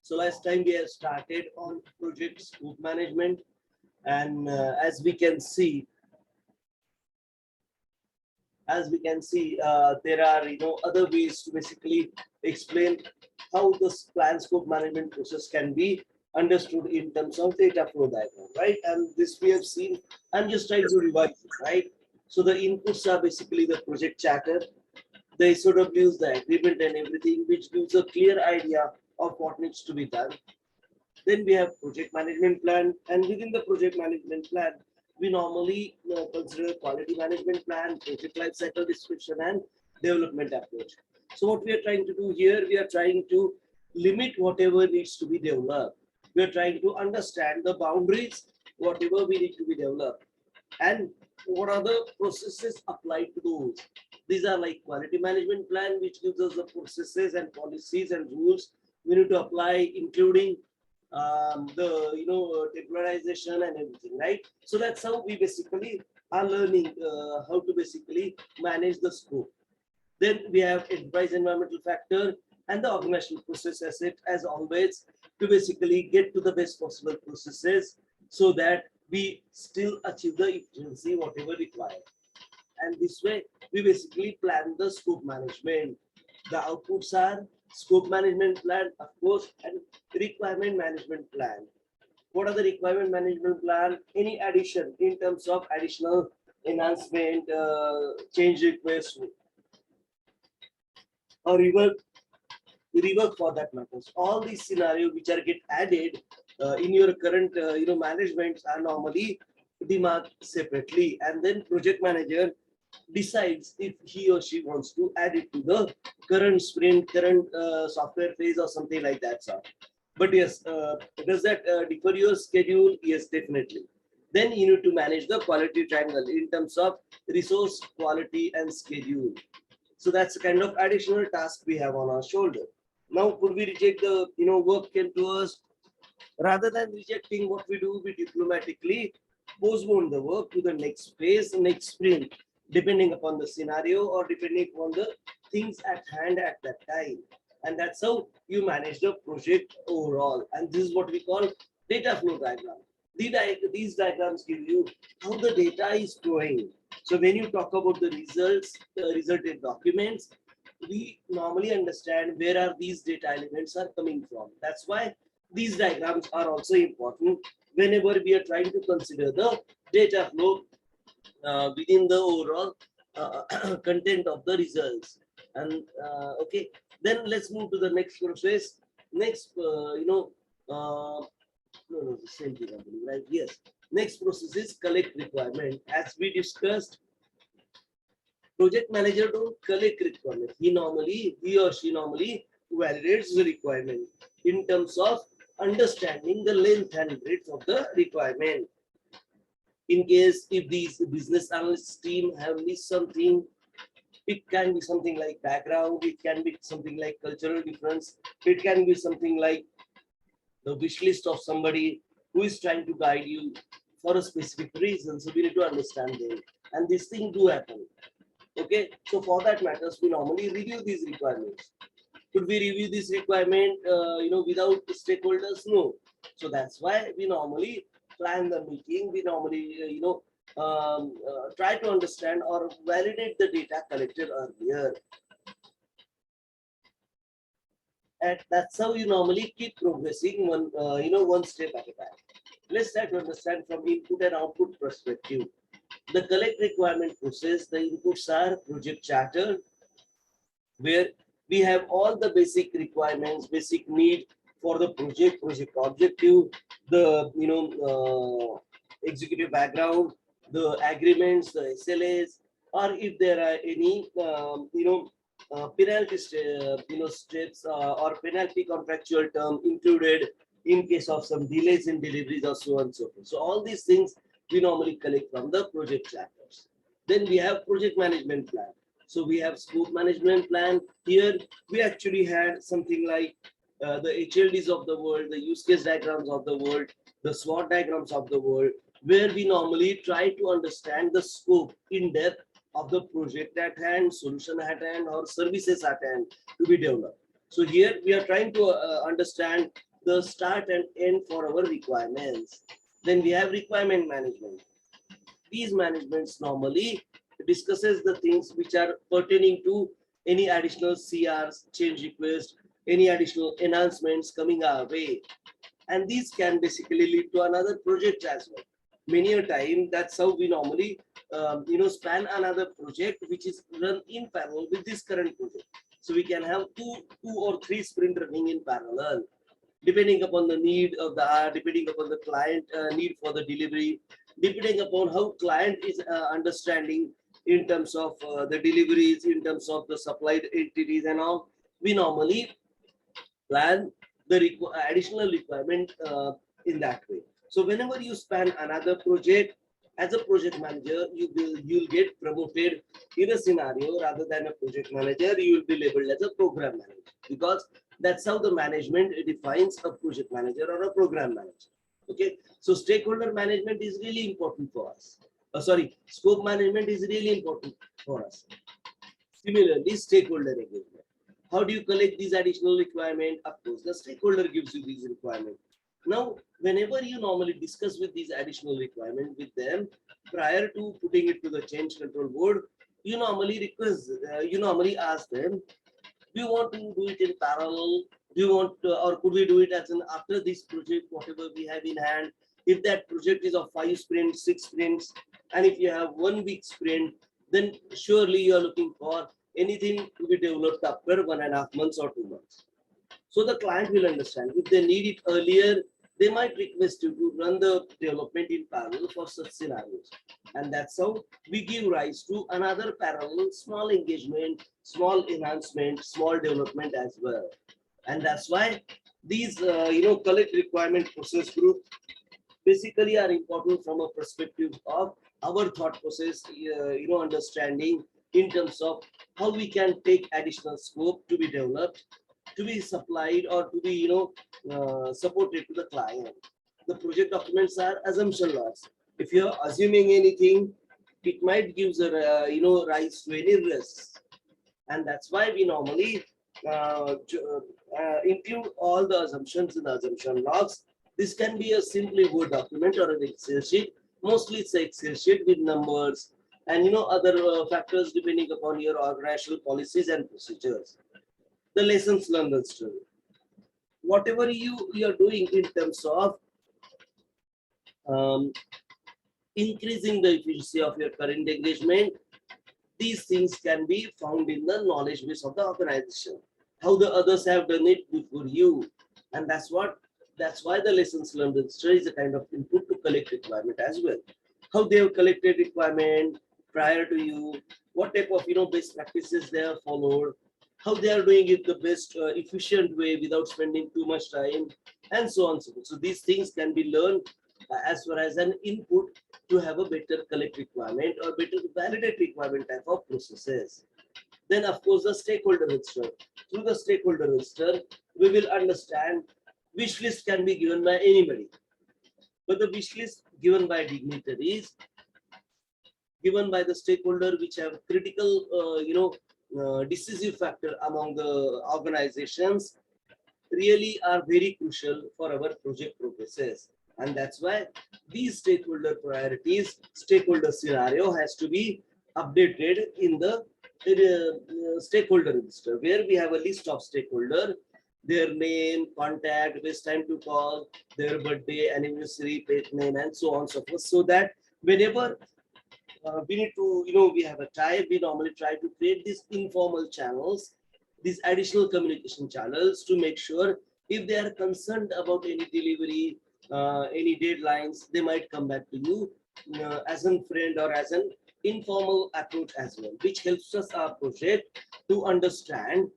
So last time we have started on project scope management, and as we can see, there are other ways to basically explain how this plan scope management process can be understood in terms of data flow diagram, right? And this we have seen. I'm just trying to revise it, right? So the inputs are basically the project charter, the SOWs, the agreement and everything, which gives a clear idea of what needs to be done. Then we have project management plan, and within the project management plan, we normally consider quality management plan, project life cycle description, and development approach. So what we are trying to do here, we are trying to limit whatever needs to be developed. We are trying to understand the boundaries, whatever we need to be developed, and what are the processes applied to those. These are like quality management plan, which gives us the processes and policies and rules we need to apply, including the temporization and everything, right? So that's how we basically are learning how to basically manage the scope. Then we have enterprise environmental factor and the organizational process asset, as always, to basically get to the best possible processes so that we still achieve the efficiency whatever required. And this way we basically plan the scope management. The outputs are scope management plan, of course, and requirement management plan. What are the requirement management plan? Any addition in terms of additional enhancement, change request, or rework for that matters. All these scenarios which are get added in your current managements are normally demarked separately, and then project manager decides if he or she wants to add it to the current sprint, current software phase or something like that. So, but yes, does that differ your schedule? Yes, definitely. Then you need to manage the quality triangle in terms of resource, quality, and schedule. So that's the kind of additional task we have on our shoulder. Now, could we reject the work came to us? Rather than rejecting what we do, we diplomatically postpone the work to the next phase, next sprint, depending upon the scenario or depending upon the things at hand at that time. And that's how you manage the project overall. And this is what we call data flow diagram. These diagrams give you how the data is flowing. So when you talk about the results, the resulted documents, we normally understand where are these data elements are coming from. That's why these diagrams are also important whenever we are trying to consider the data flow within the overall content of the results. And okay, then let's move to the next process. Next, no, the same thing, I believe, right? Yes. Next process is collect requirement. As we discussed, project manager don't collect requirement. He or she normally validates the requirement in terms of understanding the length and breadth of the requirement. In case if these business analysts team have missed something, it can be something like background, it can be something like cultural difference, it can be something like the wish list of somebody who is trying to guide you for a specific reason. So we need to understand them. And these things do happen. Okay, so for that matters, we normally review these requirements. Could we review this requirement without stakeholders? No. So that's why we normally plan the meeting. We normally try to understand or validate the data collected earlier. And that's how you normally keep progressing one step at a time. Let's try to understand from input and output perspective. The collect requirement process, the inputs are project charter, where we have all the basic requirements, basic need for the project objective, the executive background, the agreements, the SLAs, or if there are any penalty steps or penalty contractual term included in case of some delays in deliveries or so on and so forth. So all these things we normally collect from the project chapters. Then we have project management plan. So we have scope management plan. Here we actually had something like the HLDs of the world, the use case diagrams of the world, the SWOT diagrams of the world, where we normally try to understand the scope in depth of the project at hand, solution at hand, or services at hand to be developed. So here we are trying to understand the start and end for our requirements. Then we have requirement management. These managements normally discusses the things which are pertaining to any additional CRs, change requests, any additional enhancements coming our way. And these can basically lead to another project as well. Many a time, that's how we normally span another project which is run in parallel with this current project. So we can have two or three sprint running in parallel, depending upon the need of the depending upon the client need for the delivery, depending upon how client is understanding in terms of the deliveries, in terms of the supplied entities and all. We normally plan the additional requirement in that way. So whenever you span another project, as a project manager, you'll get promoted in a scenario rather than a project manager. You will be labeled as a program manager, because that's how the management defines a project manager or a program manager. Okay, so stakeholder management is really important for us. Scope management is really important for us. Similarly, stakeholder engagement. How do you collect these additional requirements? Of course, the stakeholder gives you these requirements. Now, whenever you normally discuss with these additional requirements with them, prior to putting it to the change control board, you normally ask them, do you want to do it in parallel? Do you want or could we do it as an after this project, whatever we have in hand? If that project is of 5 sprints, 6 sprints, and if you have 1 week sprint, then surely you are looking for anything to be developed after 1.5 months or 2 months. So the client will understand. If they need it earlier, they might request you to run the development in parallel for such scenarios. And that's how we give rise to another parallel small engagement, small enhancement, small development as well. And that's why these collect requirement process group basically are important from a perspective of our thought process, understanding in terms of how we can take additional scope to be developed, to be supplied, or to be supported to the client. The project documents are assumption logs. If you're assuming anything, it might give rise to any risks, and that's why we normally include all the assumptions in the assumption logs. This can be a simply Word document or an Excel sheet. Mostly it's an Excel sheet with numbers and other factors depending upon your organizational policies and procedures. The lessons learned story. Whatever you are doing in terms of increasing the efficiency of your current engagement, these things can be found in the knowledge base of the organization. How the others have done it before you, and that's why the lessons learned story is a kind of input to collect requirement as well. How they have collected requirement prior to you, what type of best practices they have followed, how they are doing it the best efficient way without spending too much time, and so on and so forth. So these things can be learned as far as an input to have a better collect requirement or better validate requirement type of processes. Then of course the stakeholder register. Through the stakeholder register, we will understand wish list can be given by anybody, but the wish list given by dignitaries, given by the stakeholder which have critical decisive factor among the organizations, really are very crucial for our project progresses. And that's why these stakeholder priorities, stakeholder scenario has to be updated in the stakeholder register, where we have a list of stakeholder, their name, contact, best time to call, their birthday, anniversary, pet name, and so on and so forth. So that whenever we need to, we have a tie, we normally try to create these informal channels, these additional communication channels to make sure if they are concerned about any delivery, any deadlines, they might come back to you as a friend or as an informal approach as well, which helps us our project to understand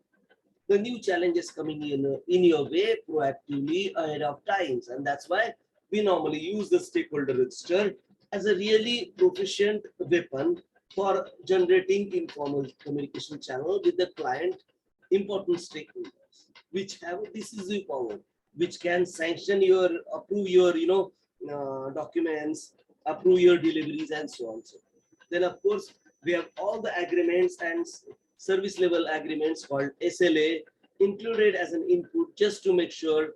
the new challenges coming in your way proactively ahead of times. And that's why we normally use the stakeholder register as a really proficient weapon for generating informal communication channel with the client, important stakeholders, which have a decisive power, which can sanction your, approve your, documents, approve your deliveries, and so on. So then, of course, we have all the agreements and service level agreements called SLA included as an input, just to make sure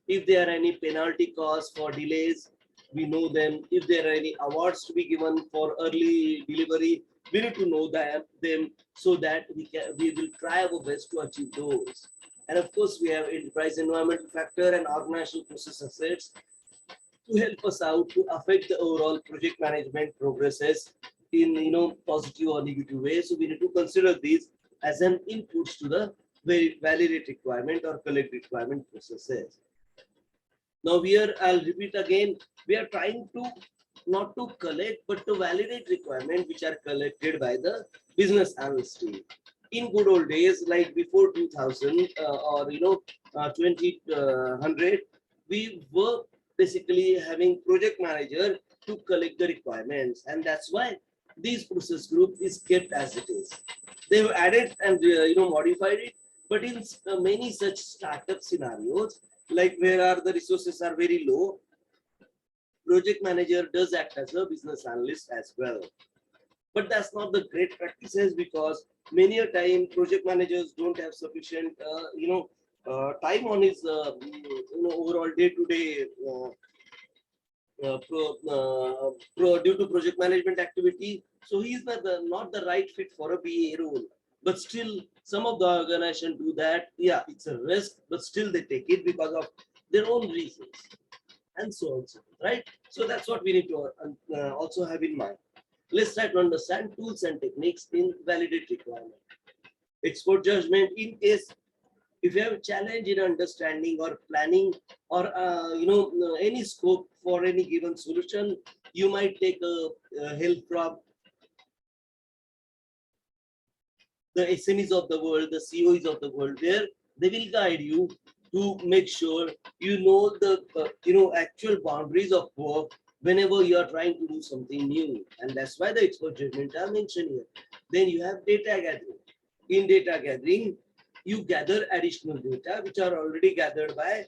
If there are any penalty costs for delays, we know them. If there are any awards to be given for early delivery, we need to know them so that we will try our best to achieve those. And of course, we have enterprise environmental factor and organizational process assets to help us out to affect the overall project management progresses in positive or negative way. So we need to consider these as an input to the very validate requirement or collect requirement processes. Now here I'll repeat again, we are trying to not to collect but to validate requirement which are collected by the business analyst team. In good old days, like before 2000 or 2000, we were basically having project manager to collect the requirements, and that's why this process group is kept as it is. They've added and modified it, but in many such startup scenarios, like where are the resources are very low, project manager does act as a business analyst as well. But that's not the great practices, because many a time project managers don't have sufficient time on his overall day-to-day due to project management activity. So he's not the right fit for a BA role. But still, some of the organization do that. Yeah, it's a risk, but still they take it because of their own reasons, and so on, right? So that's what we need to also have in mind. Let's try to understand tools and techniques in validate requirement. Expert judgment in case if you have a challenge in understanding or planning or any scope for any given solution, you might take help from the SMEs of the world, the COEs of the world, where they will guide you to make sure you know the actual boundaries of work whenever you are trying to do something new. And that's why the expert judgment are mentioned here. Then you have data gathering. In data gathering, you gather additional data which are already gathered by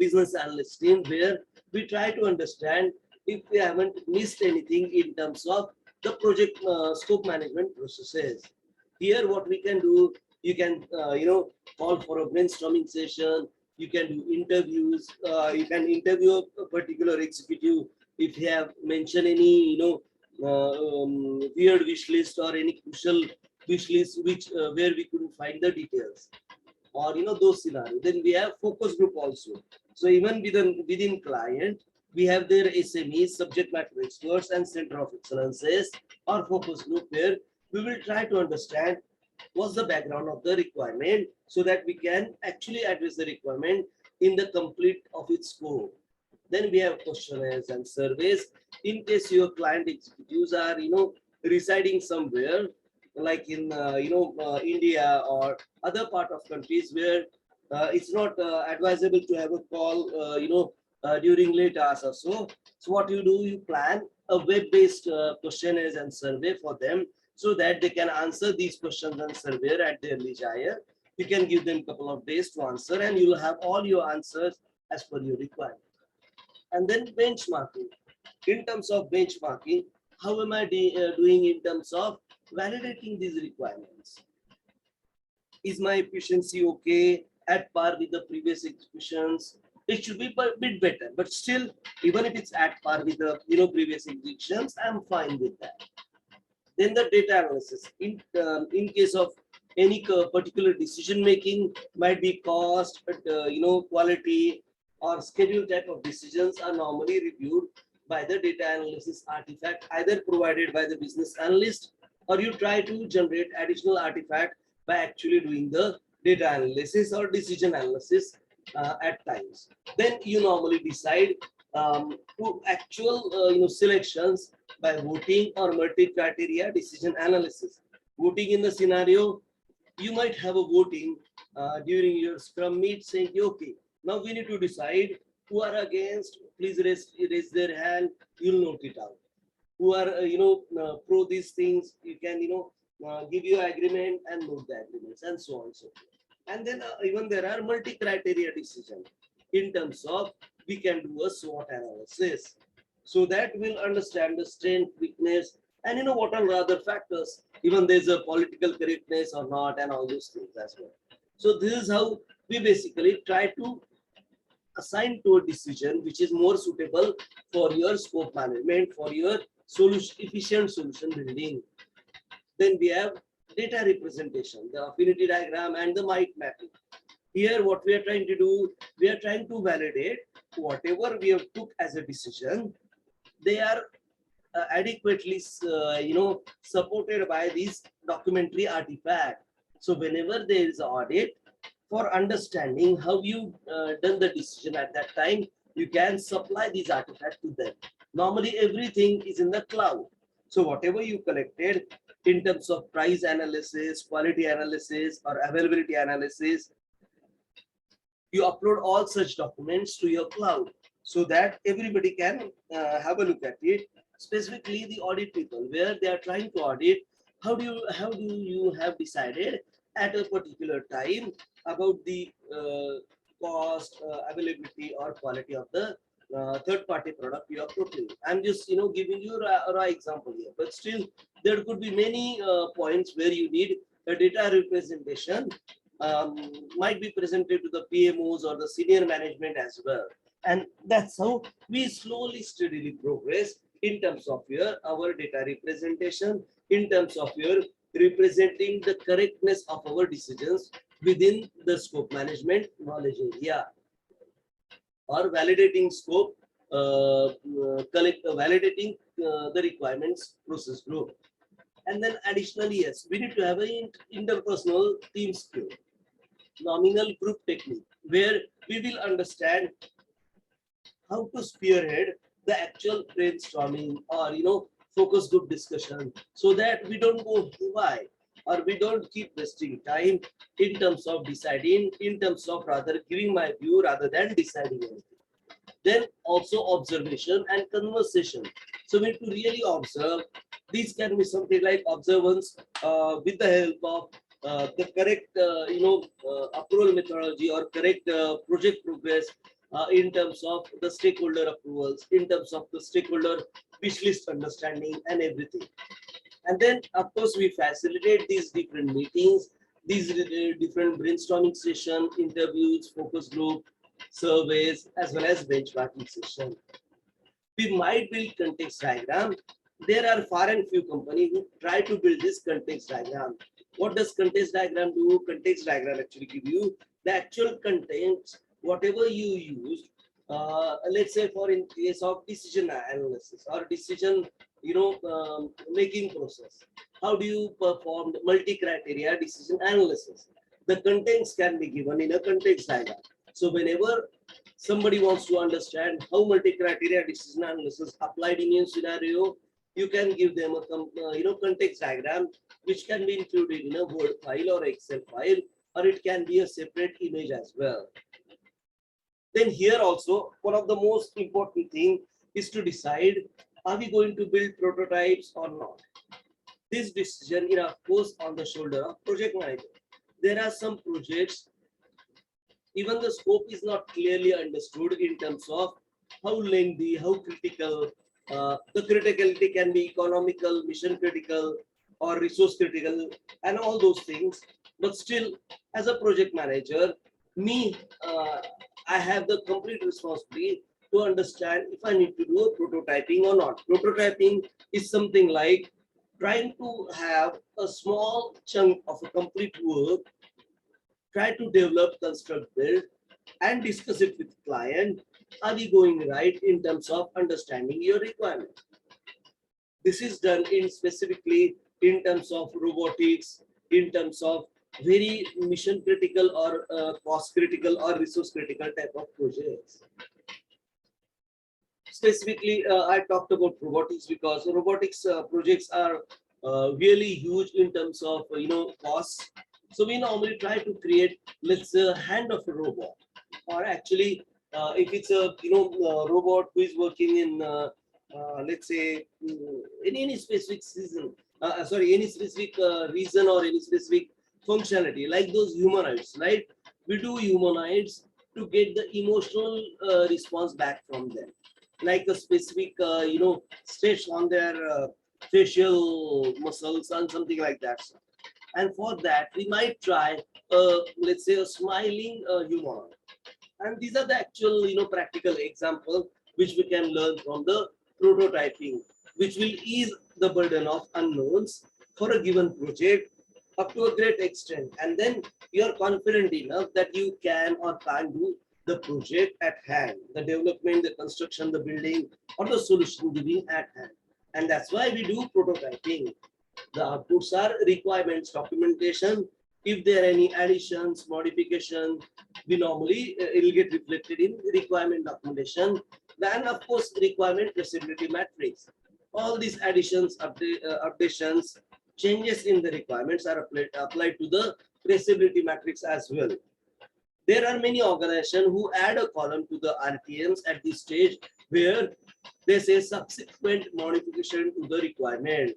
business analyst team, where we try to understand if we haven't missed anything in terms of the project scope management processes. Here what we can do, you can call for a brainstorming session, you can do interviews, you can interview a particular executive if you have mentioned any weird wish list or any crucial wish list which where we couldn't find the details, or those scenarios. Then we have focus group also. So even within client, we have their SMEs, subject matter experts, and center of excellences or focus group, where we will try to understand what's the background of the requirement so that we can actually address the requirement in the complete of its scope. Then we have questionnaires and surveys in case your client executives are residing somewhere like in India or other part of countries where it's not advisable to have a call during late hours or so. So what you do, you plan a web-based questionnaires and survey for them so that they can answer these questions and survey at their leisure. You can give them a couple of days to answer, and you will have all your answers as per your requirement. And then benchmarking. In terms of benchmarking, how am I doing in terms of validating these requirements? Is my efficiency okay, at par with the previous executions? It should be a bit better, but still, even if it's at par with the previous executions, I'm fine with that. Then the data analysis. In case of any particular decision making, might be cost, quality or schedule type of decisions are normally reviewed by the data analysis artifact, either provided by the business analyst, or you try to generate additional artifact by actually doing the data analysis or decision analysis at times. Then you normally decide to actual selections by voting or multi-criteria decision analysis. Voting in the scenario, you might have a voting during your scrum meet saying, okay, now we need to decide who are against, please raise their hand, you'll note it out. Who are pro these things, you can give your agreement and note the agreements, and so on and so forth. And then even there are multi-criteria decision in terms of we can do a SWOT analysis, so that we'll understand the strength, weakness, and what are the other factors. Even there's a political correctness or not, and all those things as well. So this is how we basically try to assign to a decision which is more suitable for your scope management, for your efficient solution building. Then we have data representation, the affinity diagram and the mind mapping. Here, what we are trying to do, we are trying to validate whatever we have took as a decision, they are adequately, supported by these documentary artifact. So whenever there is an audit, for understanding how you done the decision at that time, you can supply these artifacts to them. Normally, everything is in the cloud. So whatever you collected in terms of price analysis, quality analysis, or availability analysis, you upload all such documents to your cloud so that everybody can have a look at it. Specifically, the audit people, where they are trying to audit, how do you have decided at a particular time about the cost, availability, or quality of the third-party product you are procuring. I'm just giving you a raw example here, but still there could be many points where you need a data representation, might be presented to the PMOs or the senior management as well. And that's how we slowly, steadily progress in terms of our data representation, in terms of representing the correctness of our decisions within the scope management knowledge area, or validating scope, validating the requirements process group. And then additionally, yes, we need to have an interpersonal team skill, nominal group technique, where we will understand how to spearhead the actual brainstorming or focus group discussion, so that we don't go why, or we don't keep wasting time in terms of deciding, in terms of rather giving my view rather than deciding anything. Then also observation and conversation. So we need to really observe. These can be something like observance with the help of the correct approval methodology, or correct project progress, in terms of the stakeholder approvals, in terms of the stakeholder wish list understanding and everything. And then of course we facilitate these different meetings, these different brainstorming session, interviews, focus group, surveys, as well as benchmarking session. We might build context diagram. There are far and few companies who try to build this context diagram. What does context diagram do? Context diagram actually give you the actual contents, whatever you used. Let's say for in case of decision analysis or decision making process, how do you perform the multi-criteria decision analysis? The contents can be given in a context diagram. So whenever somebody wants to understand how multi-criteria decision analysis applied in a scenario, you can give them a context diagram, which can be included in a Word file or Excel file, or it can be a separate image as well. Then here also, one of the most important thing is to decide, are we going to build prototypes or not? This decision is of course on the shoulder of project manager. There are some projects, even the scope is not clearly understood in terms of how lengthy, how critical. The criticality can be economical, mission critical, or resource critical, and all those things. But still, as a project manager, I have the complete responsibility to understand if I need to do a prototyping or not. Prototyping is something like trying to have a small chunk of a complete work, try to develop, construct, build, and discuss it with client. Are we going right in terms of understanding your requirement? This is done specifically in terms of robotics, in terms of very mission critical or cost critical or resource critical type of projects. Specifically, I talked about robotics because robotics projects are really huge in terms of costs. So we normally try to create, let's say, hand of a robot, or actually, if it's a robot who is working in let's say in any specific season, any specific reason or any specific functionality, like those humanoids, right? We do humanoids to get the emotional response back from them, like a specific stretch on their facial muscles and something like that. And for that, we might try, let's say, a smiling humanoid. And these are the actual, practical example which we can learn from the prototyping, which will ease the burden of unknowns for a given project up to a great extent. And then you are confident enough that you can or can't do the project at hand, the development, the construction, the building, or the solution giving at hand. And that's why we do prototyping. The outputs are requirements documentation. If there are any additions, modifications, we normally it will get reflected in requirement documentation. Then of course requirement traceability matrix. All these additions, updations, changes in the requirements are applied to the traceability matrix as well. There are many organizations who add a column to the RTMs at this stage where they say subsequent modification to the requirement,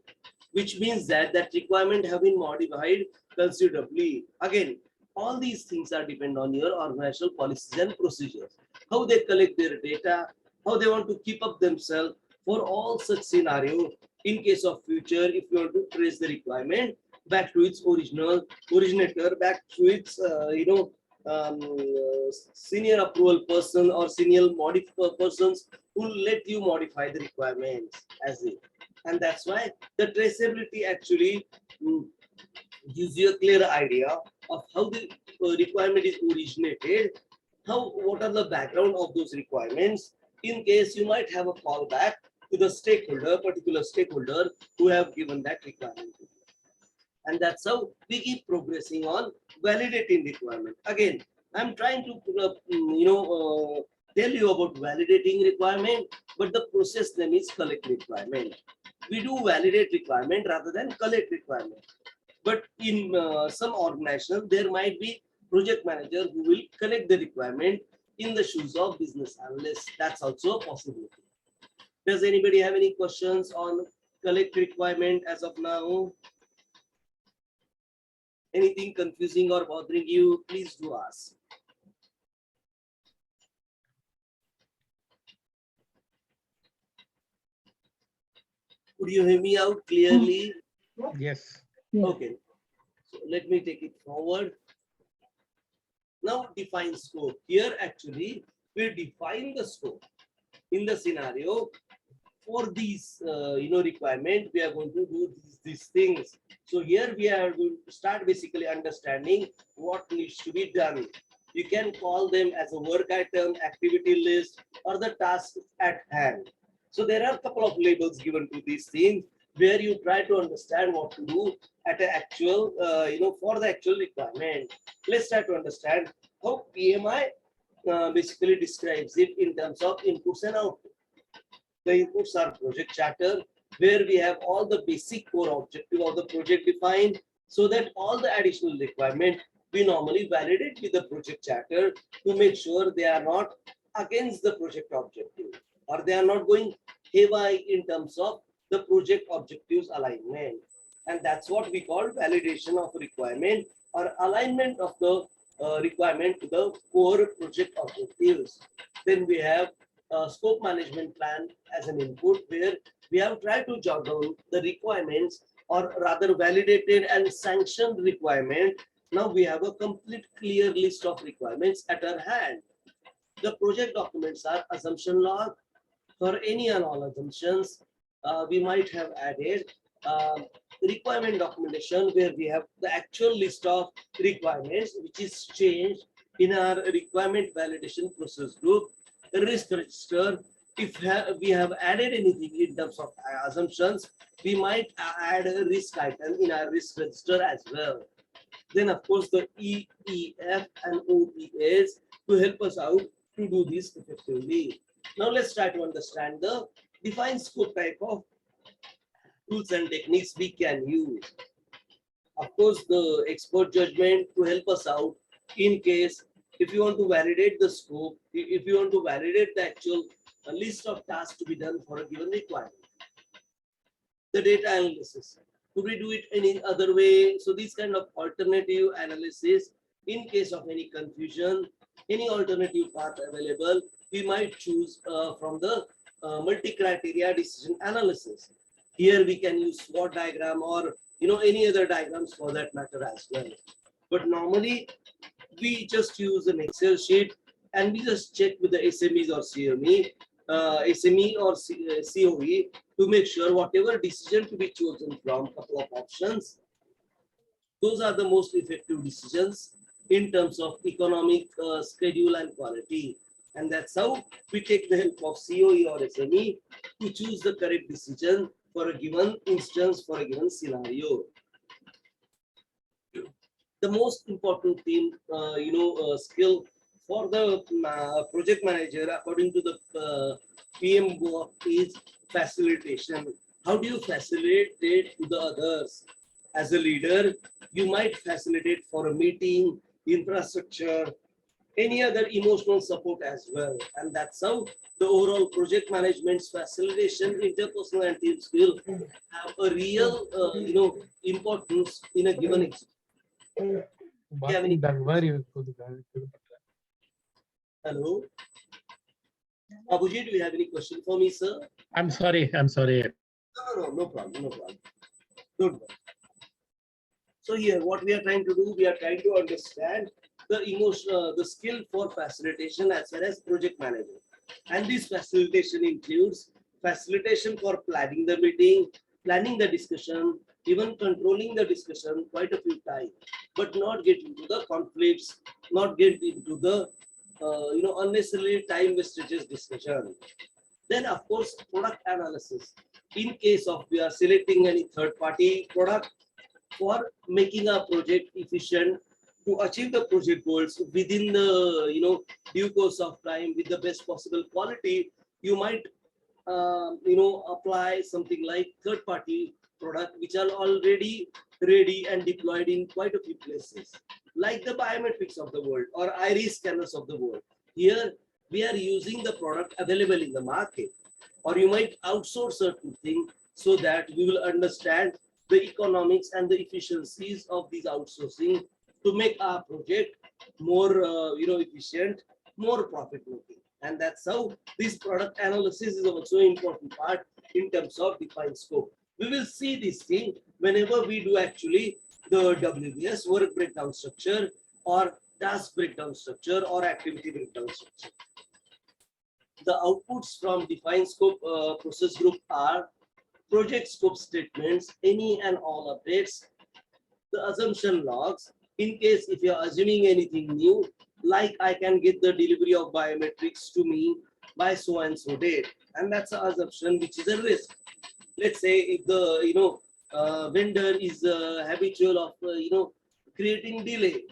which means that that requirement have been modified considerably. Again, all these things are depend on your organizational policies and procedures, how they collect their data, how they want to keep up themselves for all such scenario. In case of future, if you want to trace the requirement back to its originator, back to its senior approval person or senior persons who let you modify the requirements as it. And that's why the traceability actually gives you a clear idea of how the requirement is originated, what are the background of those requirements. In case you might have a callback to the particular stakeholder who have given that requirement. And that's how we keep progressing on validating requirement. Again, I'm trying to tell you about validating requirement, but the process name is collect requirement. We do validate requirement rather than collect requirement. But in some organization, there might be project manager who will collect the requirement in the shoes of business analyst. That's also a possibility. Does anybody have any questions on collect requirement as of now? Anything confusing or bothering you, please do ask. Could you hear me out clearly? Yes. Okay. So let me take it forward. Now define scope. Here actually we define the scope. In the scenario for these requirement, we are going to do these things. So here we are going to start basically understanding what needs to be done. You can call them as a work item, activity list, or the task at hand. So there are a couple of labels given to these things where you try to understand what to do at an actual, for the actual requirement. Let's try to understand how PMI basically describes it in terms of inputs and outputs. The inputs are project charter, where we have all the basic core objective of the project defined, so that all the additional requirement we normally validate with the project charter to make sure they are not against the project objective, or they are not going haywire in terms of the project objectives alignment. And that's what we call validation of requirement or alignment of the requirement to the core project objectives. Then we have scope management plan as an input, where we have tried to jot down the requirements, or rather validated and sanctioned requirement. Now we have a complete clear list of requirements at our hand. The project documents are assumption log. For any and all assumptions, we might have added requirement documentation, where we have the actual list of requirements which is changed in our requirement validation process group. The risk register, if we have added anything in terms of assumptions, we might add a risk item in our risk register as well. Then of course the EEF and OES to help us out to do this effectively. Now let's try to understand the defined scope type of tools and techniques we can use. Of course, the expert judgment to help us out in case if you want to validate the scope, if you want to validate the actual list of tasks to be done for a given requirement. The data analysis. Could we do it any other way? So these kind of alternative analysis, in case of any confusion, any alternative path available, we might choose from the multi-criteria decision analysis. Here we can use SWOT diagram or any other diagrams for that matter as well. But normally we just use an Excel sheet and we just check with the SMEs or SME or COE to make sure whatever decision to be chosen from couple of options, those are the most effective decisions in terms of economic schedule and quality. And that's how we take the help of COE or SME to choose the correct decision for a given instance, for a given scenario. The most important thing, skill for the project manager, according to the PM work, is facilitation. How do you facilitate to the others? As a leader, you might facilitate for a meeting, infrastructure, any other emotional support as well. And that's how the overall project management's facilitation, interpersonal and team skill have a real, importance in a given example. Hello. Abuji, do you have any question for me, sir? I'm sorry. No problem. Don't worry. So here, what we are trying to do, we are trying to understand the emotion, the skill for facilitation as well as project management. And this facilitation includes facilitation for planning the meeting, planning the discussion, even controlling the discussion quite a few times, but not get into the conflicts, not get into the unnecessarily time wastages discussion. Then of course, product analysis. In case of we are selecting any third-party product for making a project efficient to achieve the project goals within the due course of time with the best possible quality, you might apply something like third-party product which are already ready and deployed in quite a few places, like the biometrics of the world or iris scanners of the world. Here we are using the product available in the market, or you might outsource certain thing so that we will understand the economics and the efficiencies of these outsourcing to make our project more efficient, more profit making. And that's how this product analysis is also an important part in terms of defined scope. We will see this thing whenever we do actually the WBS, work breakdown structure, or task breakdown structure, or activity breakdown structure. The outputs from defined scope process group are project scope statements, any and all updates, the assumption logs, in case if you're assuming anything new, like I can get the delivery of biometrics to me by so and so date, and that's an assumption which is a risk. Let's say if the vendor is habitual of creating delay,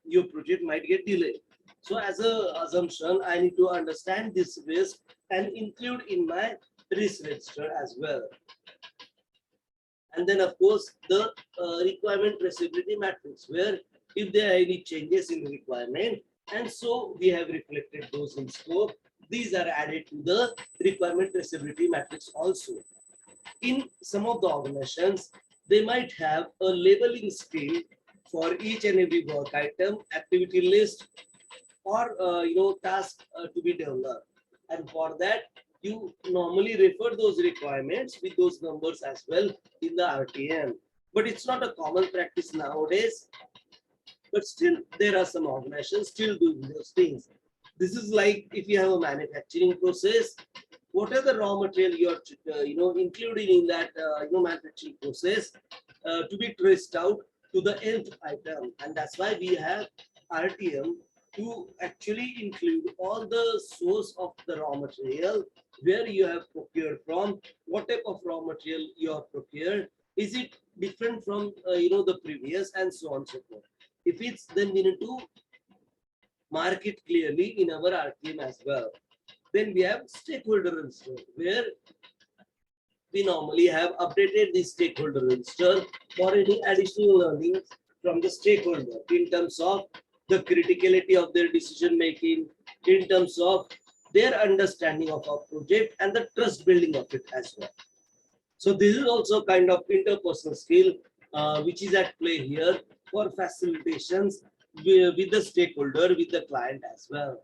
your project might get delayed. So as a assumption, I need to understand this risk and include in my risk register as well. And then of course the requirement traceability matrix, where if there are any changes in the requirement, and so we have reflected those in scope, these are added to the requirement traceability matrix also. In some of the organizations, they might have a labeling scheme for each and every work item, activity list, or task to be developed. And for that, you normally refer those requirements with those numbers as well in the RTM. But it's not a common practice nowadays. But still, there are some organizations still doing those things. This is like if you have a manufacturing process, what are the raw material you're including in that manufacturing process to be traced out to the nth item, and that's why we have RTM to actually include all the source of the raw material, where you have procured from, what type of raw material you have procured, is it different from the previous, and so on and so forth. If it's, then we need to mark it clearly in our RTM as well. Then we have stakeholder register, where we normally have updated the stakeholder register for any additional learnings from the stakeholder in terms of the criticality of their decision making, in terms of their understanding of our project and the trust building of it as well. So this is also kind of interpersonal skill which is at play here for facilitations with the stakeholder, with the client as well.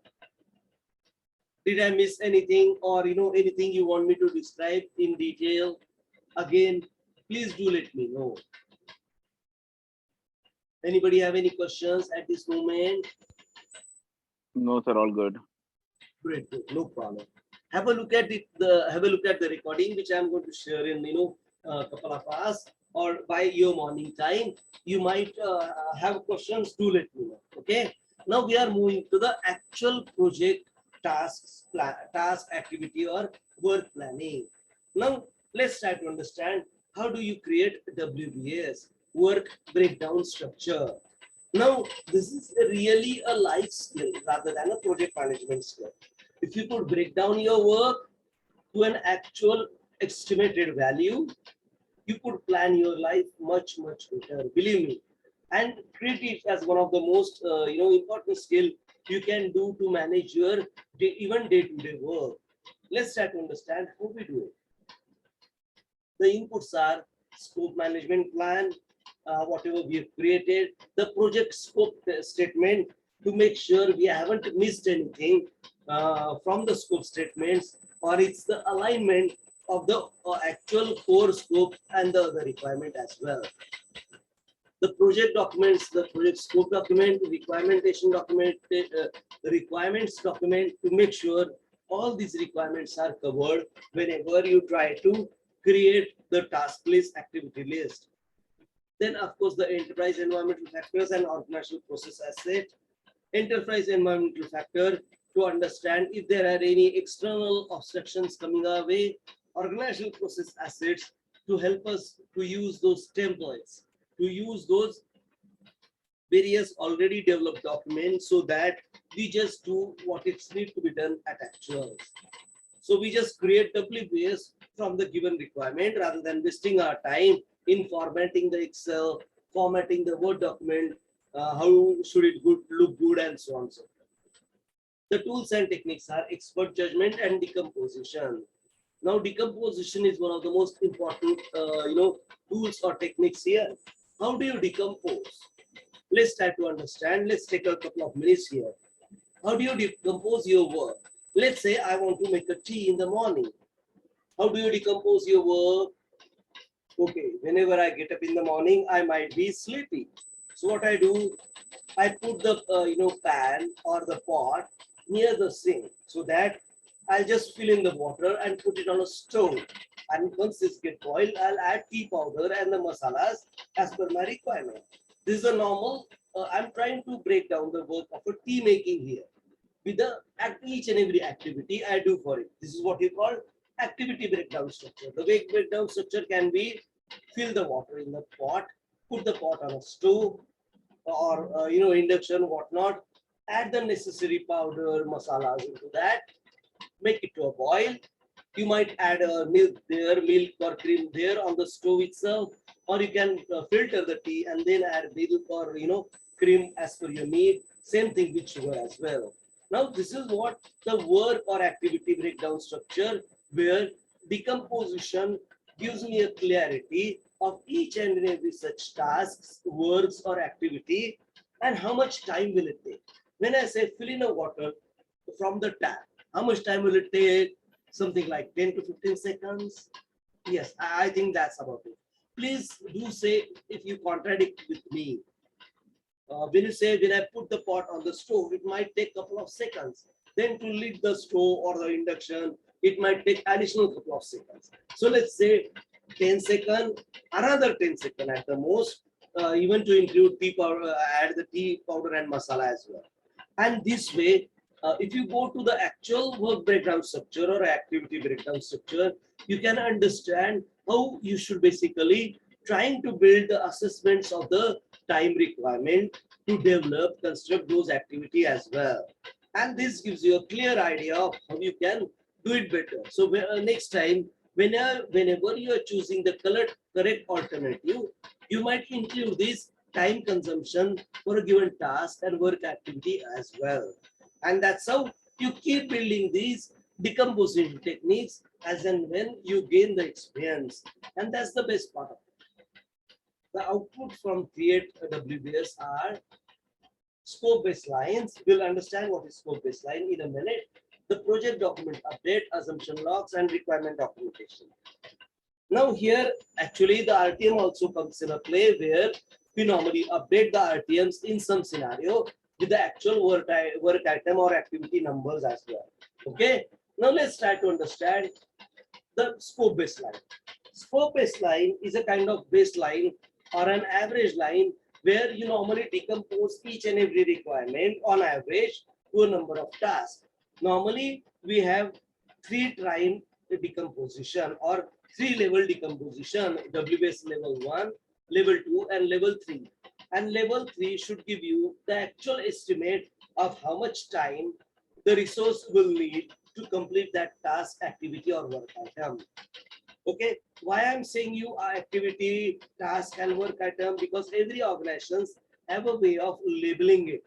Did I miss anything, or anything you want me to describe in detail? Again, please do let me know. Anybody have any questions at this moment? No, sir, all good. Great, great, no problem. Have a look at it. Have a look at the recording, which I'm going to share in a couple of hours or by your morning time. You might have questions. Do let me know. Okay. Now we are moving to the actual project task activity or work planning. Now let's try to understand how do you create WBS work breakdown structure. Now, this is really a life skill rather than a project management skill. If you could break down your work to an actual estimated value, you could plan your life much, much better, believe me. And treat it as one of the most important skill you can do to manage your even day-to-day work. Let's try to understand how we do it. The inputs are scope management plan, whatever we have created, the project scope statement to make sure we haven't missed anything from the scope statements, or it's the alignment of the actual core scope and the other requirement as well. The project documents, the project scope document, requirementation document, the requirements document to make sure all these requirements are covered whenever you try to create the task list, activity list. Then, of course, the enterprise environmental factors and organizational process asset. Enterprise environmental factor to understand if there are any external obstructions coming our way. Organizational process assets to help us to use those templates, to use those various already developed documents so that we just do what it needs to be done at actuals. So we just create WBS from the given requirement rather than wasting our time in formatting the Excel, formatting the Word document, how should it look good, and so on. So the tools and techniques are expert judgment and decomposition. Now, decomposition is one of the most important, tools or techniques here. How do you decompose? Let's try to understand. Let's take a couple of minutes here. How do you decompose your work? Let's say I want to make a tea in the morning. How do you decompose your work? Okay, whenever I get up in the morning, I might be sleepy. So what I do, I put the pan or the pot near the sink so that I'll just fill in the water and put it on a stove. And once this gets boiled, I'll add tea powder and the masalas as per my requirement. This is a normal. I'm trying to break down the work of a tea making here with the each and every activity I do for it. This is what you call activity breakdown structure. The way breakdown structure can be fill the water in the pot, put the pot on a stove or induction, whatnot, add the necessary powder, masalas into that, make it to a boil. You might add milk or cream there on the stove itself, or you can filter the tea and then add milk or cream as per your need. Same thing with sugar as well. Now this is what the work or activity breakdown structure, where decomposition gives me a clarity of each and every such tasks, works or activity, and how much time will it take. When I say fill in a water from the tap, how much time will it take? Something like 10 to 15 seconds. Yes, I think that's about it. Please do say if you contradict with me. When you say when I put the pot on the stove, it might take a couple of seconds. Then to lit the stove or the induction, it might take additional couple of seconds. So let's say 10 seconds, another 10 seconds at the most, even to include tea powder, add the tea powder and masala as well. And this way, if you go to the actual work breakdown structure or activity breakdown structure, you can understand how you should basically trying to build the assessments of the time requirement to develop, construct those activity as well. And this gives you a clear idea of how you can do it better. So next time, whenever you are choosing the correct alternative, you might include this time consumption for a given task and work activity as well. And that's how you keep building these decomposition techniques as and when you gain the experience. And that's the best part of it. The outputs from create WBS are scope baselines. We'll understand what is scope baseline in a minute. The project document update, assumption logs, and requirement documentation. Now here, actually, the RTM also comes in a play where we normally update the RTMs in some scenario. with the actual work item or activity numbers as well. Okay. Now let's try to understand the scope baseline. Scope baseline is a kind of baseline or an average line where you normally decompose each and every requirement on average to a number of tasks. Normally, we have three time decomposition or three level decomposition: WBS level 1, level 2, and level 3. And level 3 should give you the actual estimate of how much time the resource will need to complete that task, activity, or work item. Okay, why I'm saying you are activity, task, and work item, because every organizations have a way of labeling it.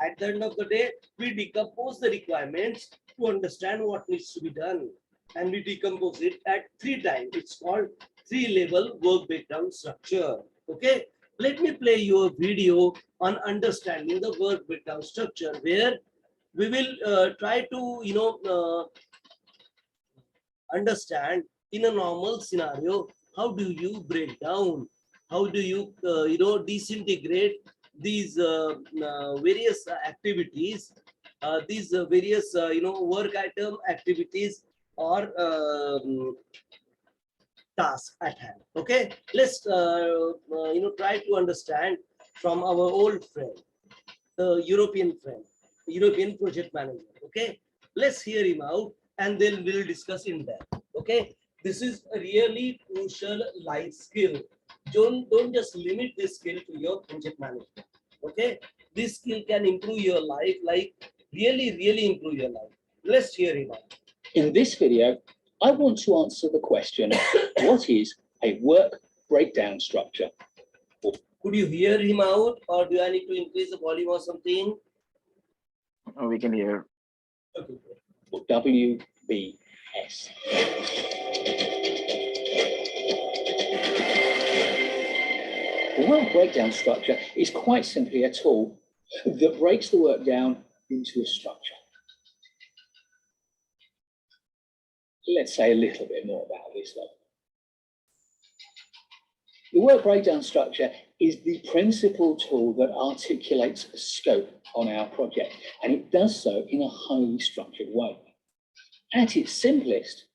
At the end of the day, we decompose the requirements to understand what needs to be done, and we decompose it at three times. It's called three-level work breakdown structure. Okay, let me play you a video on understanding the work breakdown structure, where we will try to understand in a normal scenario how do you break down, how do you disintegrate these various activities, these various work item activities or task at hand. Okay, let's try to understand from our old friend, the European project manager. Okay, let's hear him out and then we'll discuss in depth. Okay, this is a really crucial life skill. Don't just limit this skill to your project management. Okay, this skill can improve your life, like really improve your life. Let's hear him out. In this video, I want to answer the question, what is a work breakdown structure? Could you hear him out, or do I need to increase the volume or something? Oh, we can hear. Okay. WBS. The work breakdown structure is quite simply a tool that breaks the work down into a structure. Let's say a little bit more about this though. The work breakdown structure is the principal tool that articulates a scope on our project, and it does so in a highly structured way. At its simplest,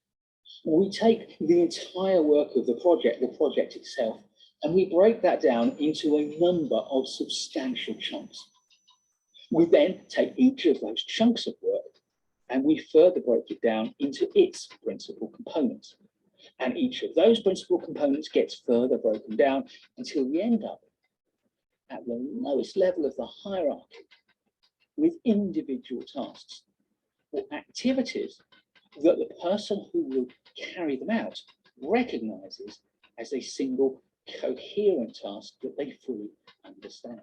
we take the entire work of the project itself, and we break that down into a number of substantial chunks. We then take each of those chunks of work and we further break it down into its principal components. And each of those principal components gets further broken down until we end up at the lowest level of the hierarchy with individual tasks or activities that the person who will carry them out recognizes as a single coherent task that they fully understand.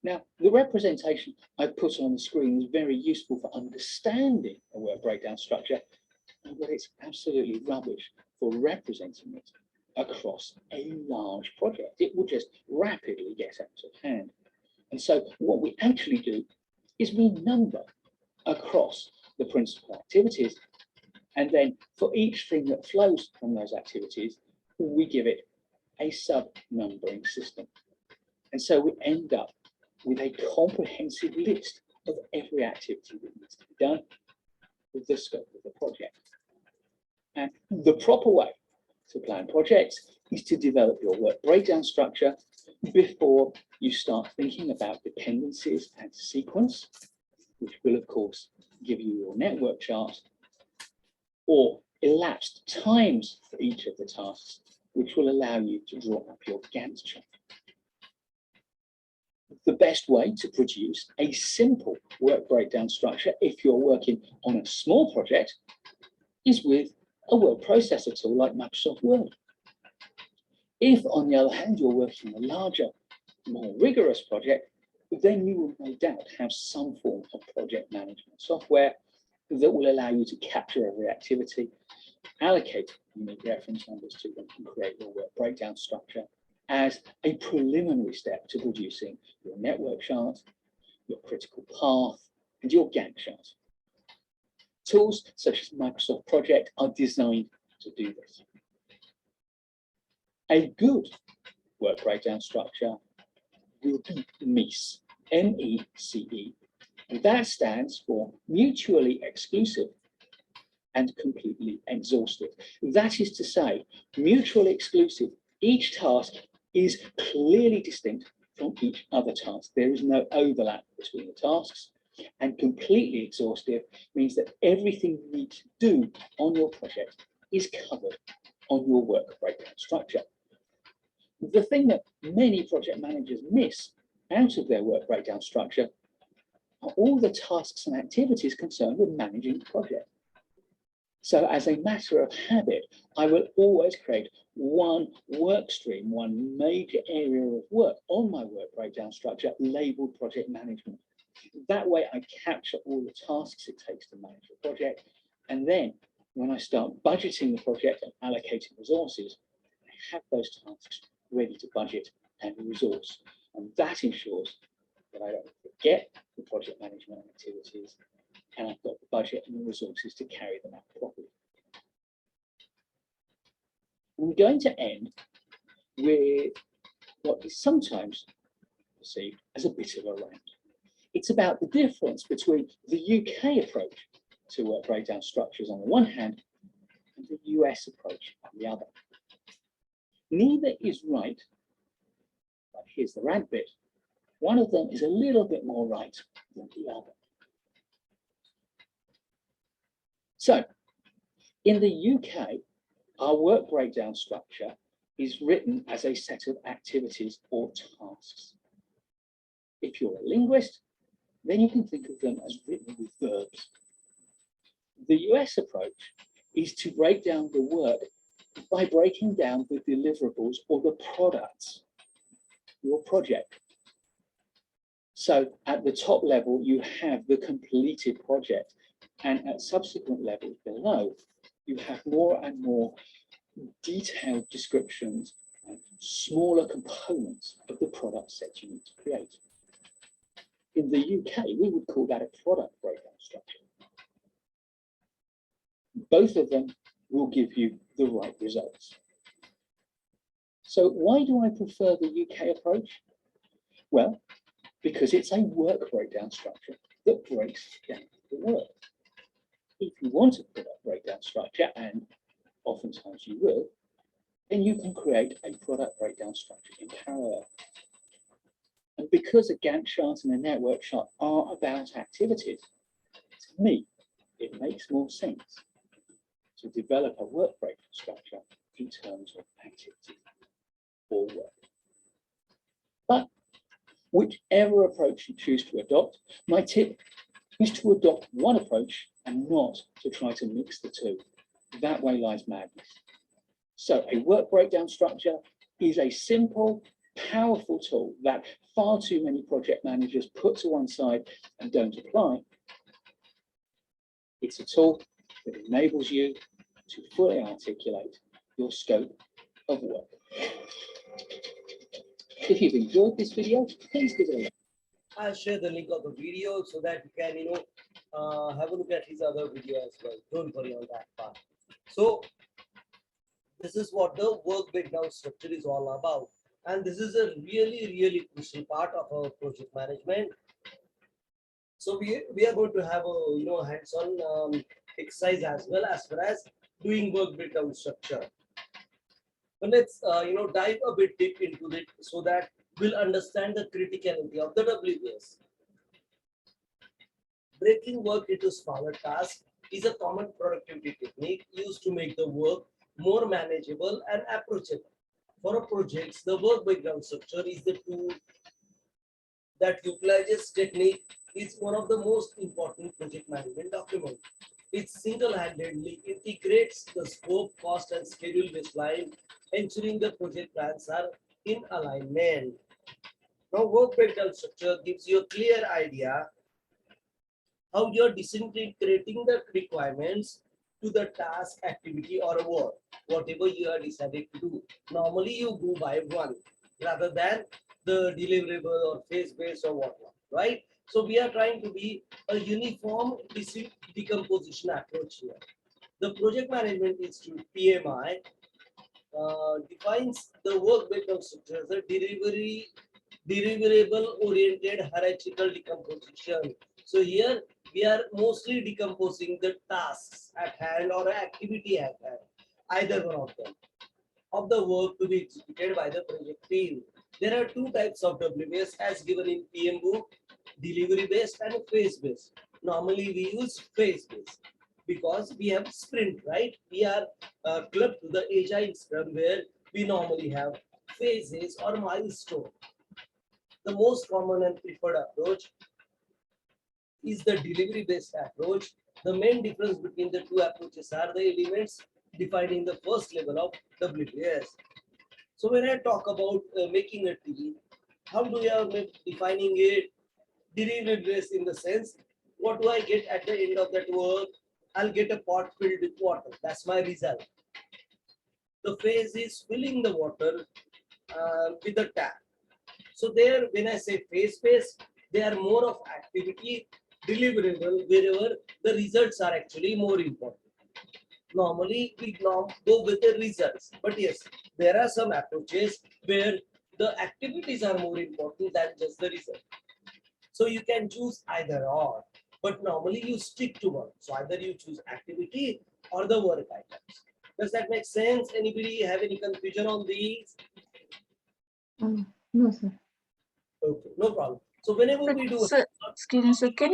Now, the representation I've put on the screen is very useful for understanding a work breakdown structure, but it's absolutely rubbish for representing it across a large project. It will just rapidly get out of hand. And so what we actually do is we number across the principal activities, and then for each thing that flows from those activities, we give it a sub-numbering system. And so we end up with a comprehensive list of every activity that needs to be done with the scope of the project. And the proper way to plan projects is to develop your work breakdown structure before you start thinking about dependencies and sequence, which will of course give you your network chart, or elapsed times for each of the tasks, which will allow you to draw up your Gantt chart. The best way to produce a simple work breakdown structure if you're working on a small project is with a word processor tool like Microsoft Word. If, on the other hand, you're working on a larger, more rigorous project, then you will no doubt have some form of project management software that will allow you to capture every activity, allocate unique reference numbers to them, and create your work breakdown structure as a preliminary step to producing your network chart, your critical path, and your Gantt chart. Tools such as Microsoft Project are designed to do this. A good work breakdown structure will be MECE, M-E-C-E. And that stands for mutually exclusive and completely exhaustive. That is to say, mutually exclusive, each task is clearly distinct from each other task. There is no overlap between the tasks. And completely exhaustive means that everything you need to do on your project is covered on your work breakdown structure. The thing that many project managers miss out of their work breakdown structure are all the tasks and activities concerned with managing the project. So as a matter of habit, I will always create one work stream, one major area of work on my work breakdown structure labeled project management. That way I capture all the tasks it takes to manage the project. And then when I start budgeting the project and allocating resources, I have those tasks ready to budget and resource. And that ensures that I don't forget the project management activities, and I've got the budget and the resources to carry them out properly. I'm going to end with what is sometimes perceived as a bit of a rant. It's about the difference between the UK approach to work breakdown structures on the one hand and the US approach on the other. Neither is right, but here's the rant bit. One of them is a little bit more right than the other. So, in the UK, our work breakdown structure is written as a set of activities or tasks. If you're a linguist, then you can think of them as written with verbs. The US approach is to break down the work by breaking down the deliverables or the products, your project. So at the top level, you have the completed project, and at subsequent levels below, you have more and more detailed descriptions and smaller components of the product set you need to create. In the UK, we would call that a product breakdown structure. Both of them will give you the right results. So why do I prefer the UK approach? Well, because it's a work breakdown structure that breaks down the work. If you want a product breakdown structure, and oftentimes you will, then you can create a product breakdown structure in parallel. And because a Gantt chart and a network chart are about activities, to me, it makes more sense to develop a work breakdown structure in terms of activity or work. But whichever approach you choose to adopt, my tip is to adopt one approach and not to try to mix the two. That way lies madness. So a work breakdown structure is a simple, powerful tool that far too many project managers put to one side and don't apply. It's a tool that enables you to fully articulate your scope of work. If you've enjoyed this video, please give it a like. I'll share the link of the video so that you can, have a look at his other video as well. Don't worry on that part. So this is what the work breakdown structure is all about. And this is a really, really crucial part of our project management. So we are going to have a hands-on exercise as well as far as doing work breakdown structure. But let's dive a bit deep into it so that we'll understand the criticality of the WBS. Breaking work into smaller tasks is a common productivity technique used to make the work more manageable and approachable. For a project, the work breakdown structure is the tool that utilizes technique is one of the most important project management documents. It single-handedly integrates the scope, cost, and schedule baseline, ensuring the project plans are in alignment. Now, work breakdown structure gives you a clear idea how you're disintegrating the requirements to the task, activity, or a work, whatever you are decided to do. Normally, you go by one rather than the deliverable or phase-based or whatnot, right? So we are trying to be a uniform decomposition approach here. The Project Management Institute, PMI, defines the work breakdown structure as a delivery deliverable oriented hierarchical decomposition. So here we are mostly decomposing the tasks at hand or activity at hand, either one of them, of the work to be executed by the project team. There are two types of WBS as given in PM book, delivery based and phase based. Normally we use phase based because we have sprint, right? We are clubbed to the Agile Scrum where we normally have phases or milestone. The most common and preferred approach is the delivery based approach. The main difference between the two approaches are the elements defining the first level of WBS. So when I talk about making a TV, how do you are defining it? Delivery based in the sense, what do I get at the end of that work? I'll get a pot filled with water. That's my result. The phase is filling the water with the tap. So there, when I say phase-based, they are more of activity deliverable wherever the results are actually more important. Normally, we now go with the results. But yes, there are some approaches where the activities are more important than just the result. So you can choose either or. But normally you stick to one. So either you choose activity or the work items. Does that make sense? Anybody have any confusion on these? No, sir. Okay, no problem. So whenever we do, Sir, excuse me, sir. Can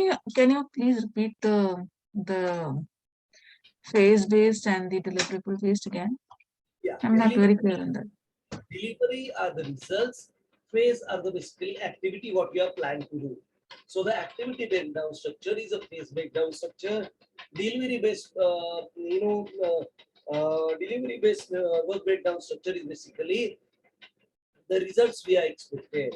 you please repeat the phase based and the deliverable based again? yeah, I'm not very clear on that. delivery are the results, phase are the basically activity what you are planning to do. So the activity breakdown structure is a phase breakdown structure. Delivery based, delivery based work breakdown structure is basically the results we are expected.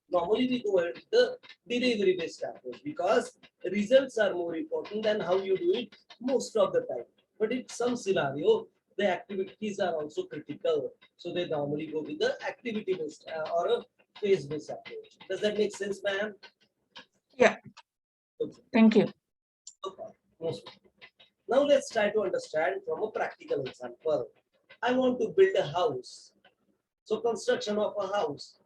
Normally we go at the delivery based approach because results are more important than how you do it most of the time. But in some scenario, the activities are also critical. So they normally go with the activity based or a phase based approach. Does that make sense, ma'am? Yeah. Okay. Thank you. Okay. Most. Now let's try to understand from a practical example. I want to build a house. So construction of a house.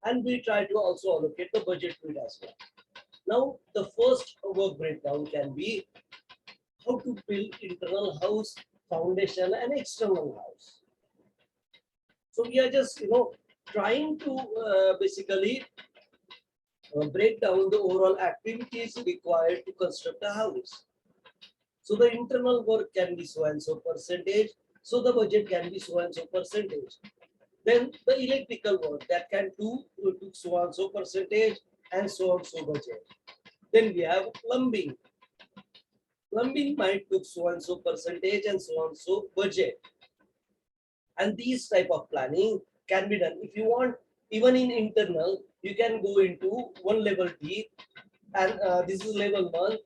And we try to also allocate the budget to it as well. Now, the first work breakdown can be how to build internal house, foundation, and external house. So we are just, trying to basically break down the overall activities required to construct a house. So the internal work can be so and so percentage. So the budget can be so and so percentage. Then the electrical work that can do to so and so percentage and so and so budget. Then we have plumbing. Plumbing might took so and so percentage and so and so budget. And these type of planning can be done. If you want, even in internal, you can go into one level D, and this is level 1.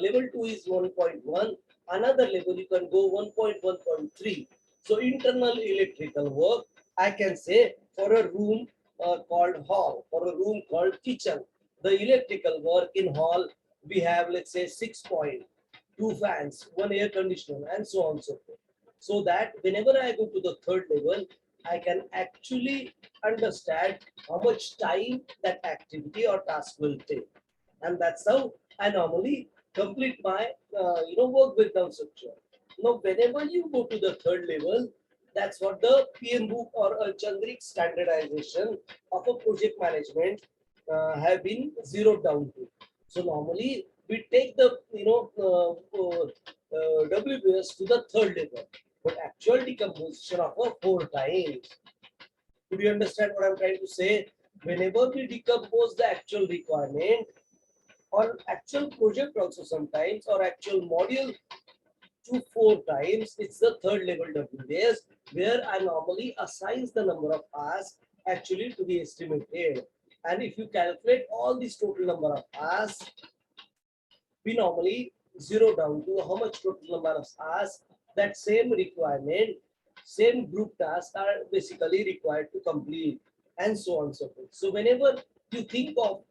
Level 2 is 1.1. Another level you can go 1.1.3. So internal electrical work, I can say for a room called hall, for a room called kitchen. The electrical work in hall, we have, let's say, 6 point, 2 fans, 1 air conditioner, and so on and so forth. So that whenever I go to the third level, I can actually understand how much time that activity or task will take. And that's how I normally complete my work breakdown structure. Now, whenever you go to the third level, that's what the PM book or a generic standardization of a project management have been zeroed down to. So normally we take the WBS to the third level, but actual decomposition of a 4 times. Do you understand what I'm trying to say? Whenever we decompose the actual requirement or actual project also sometimes or actual module to 4 times, it's the third level WBS where I normally assigns the number of hours actually to be estimated. And if you calculate all this total number of hours, we normally zero down to how much total number of hours that same requirement, same group tasks are basically required to complete, and so on and so forth. So whenever you think of,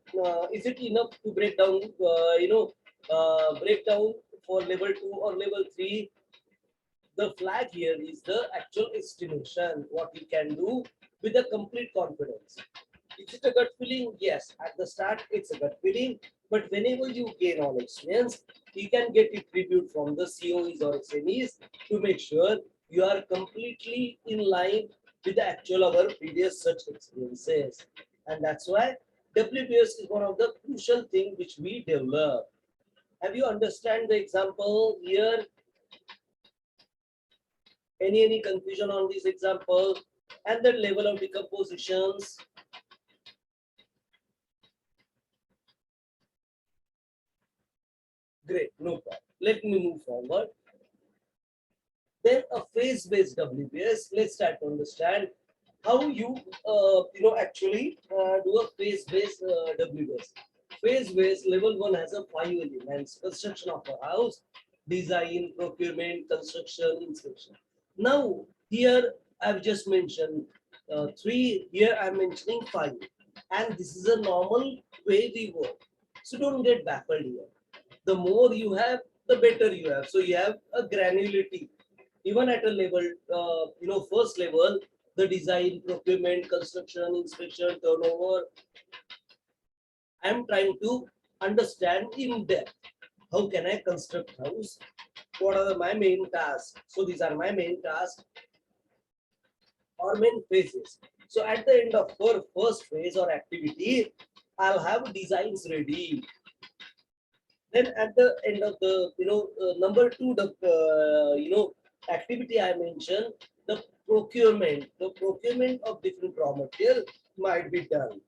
is it enough to break down, breakdown for level 2 or level 3, the flag here is the actual estimation, what we can do with a complete confidence. Is it a gut feeling? Yes. At the start, it's a gut feeling. But whenever you gain all experience, you can get it reviewed from the COEs or SMEs to make sure you are completely in line with the actual our previous such experiences. And that's why WBS is one of the crucial things which we develop. Have you understand the example here? Any confusion on this example and the level of decompositions? Great, no problem. Let me move forward. Then a phase-based WBS. Let's start to understand how you actually do a phase-based WBS. Phase-based level 1 has a 5 elements: construction of a house, design, procurement, construction, inspection. Now here I've just mentioned 3. Here I'm mentioning 5, and this is a normal way we work. So don't get baffled here. The more you have, the better you have. So you have a granularity even at a level, first level, the design, procurement, construction, inspection, turnover. I'm trying to understand in depth. How can I construct house? What are my main tasks? So these are my main tasks or main phases. So at the end of her first phase or activity, I'll have designs ready. Then at the end of the number 2, the activity I mentioned, the procurement of different raw material might be done,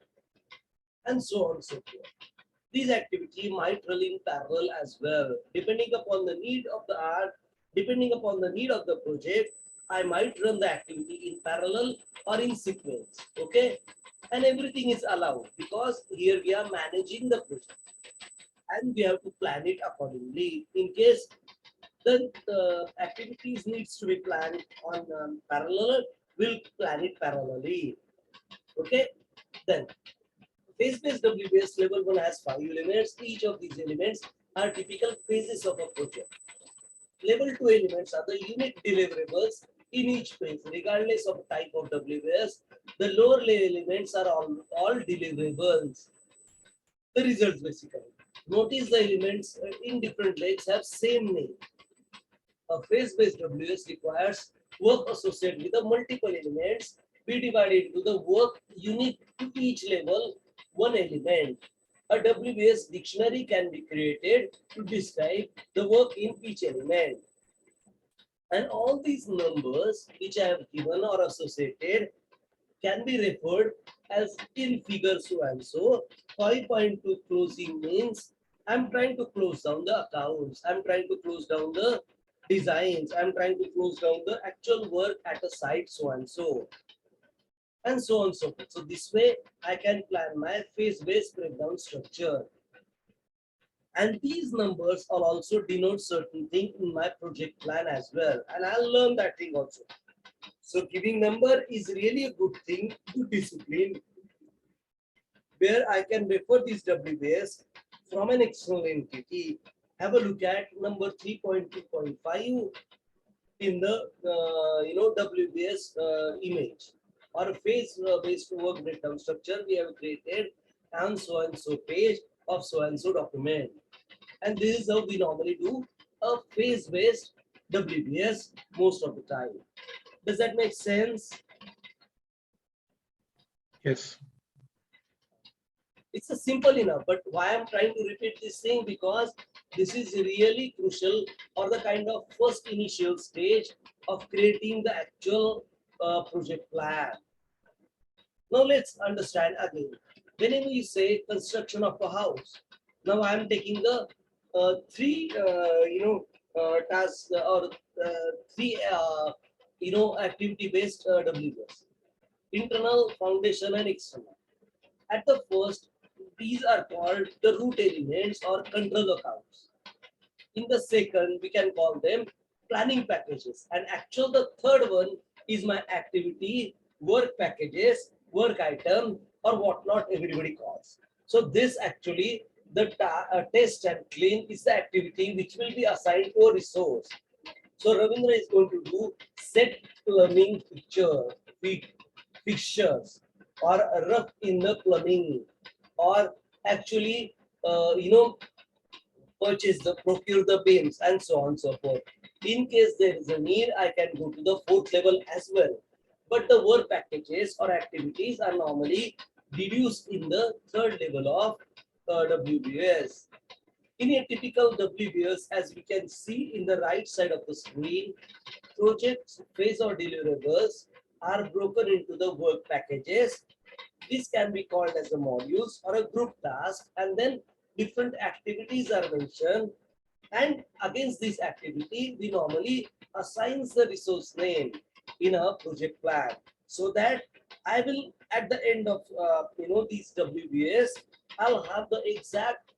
and so on so forth. These activity might run in parallel as well, depending upon the need of the art, depending upon the need of the project. I might run the activity in parallel or in sequence. Okay, and everything is allowed because here we are managing the project and we have to plan it accordingly. In case the activities needs to be planned on parallel, we'll plan it parallelly. Okay, then phase-based WBS level 1 has 5 elements. Each of these elements are typical phases of a project. Level 2 elements are the unique deliverables in each phase, regardless of type of WBS. The lower layer elements are all deliverables. The results basically. Notice the elements in different legs have same name. A phase-based WBS requires work associated with the multiple elements be divided into the work unique to each level, one element. A WBS dictionary can be created to describe the work in each element. And all these numbers which I have given or associated can be referred as in figure so and so. 5.2 closing means I'm trying to close down the accounts. I'm trying to close down the designs. I'm trying to close down the actual work at a site so and so. And so on and so forth. So this way I can plan my phase-based breakdown structure. And these numbers will also denote certain thing in my project plan as well. And I'll learn that thing also. So giving number is really a good thing to discipline, where I can refer this WBS from an external entity. Have a look at number 3.2.5 in the WBS image or a phase-based work breakdown structure we have created on so and so page of so and so document. And this is how we normally do a phase-based WBS most of the time. Does that make sense? Yes. It's a simple enough, but why I'm trying to repeat this thing, because this is really crucial or the kind of first initial stage of creating the actual project plan. Now let's understand again. Whenever you say construction of a house, now I'm taking the three tasks or three activity based WBS: internal, foundation, and external. At the first, these are called the root elements or control accounts. In the second, we can call them planning packages. And actual the third one is my activity, work packages, work item, or whatnot everybody calls. So this actually, the test and clean is the activity which will be assigned to a resource. So Ravindra is going to do set learning fixtures. or rough in the plumbing, or actually, procure the beams, and so on and so forth. In case there is a need, I can go to the fourth level as well. But the work packages or activities are normally deduced in the third level of WBS. In a typical WBS, as we can see in the right side of the screen, projects, phase or deliverables are broken into the work packages. This can be called as the modules or a group task, and then different activities are mentioned. And against this activity, we normally assigns the resource name in a project plan, so that I will at the end of these WBS, I'll have the exact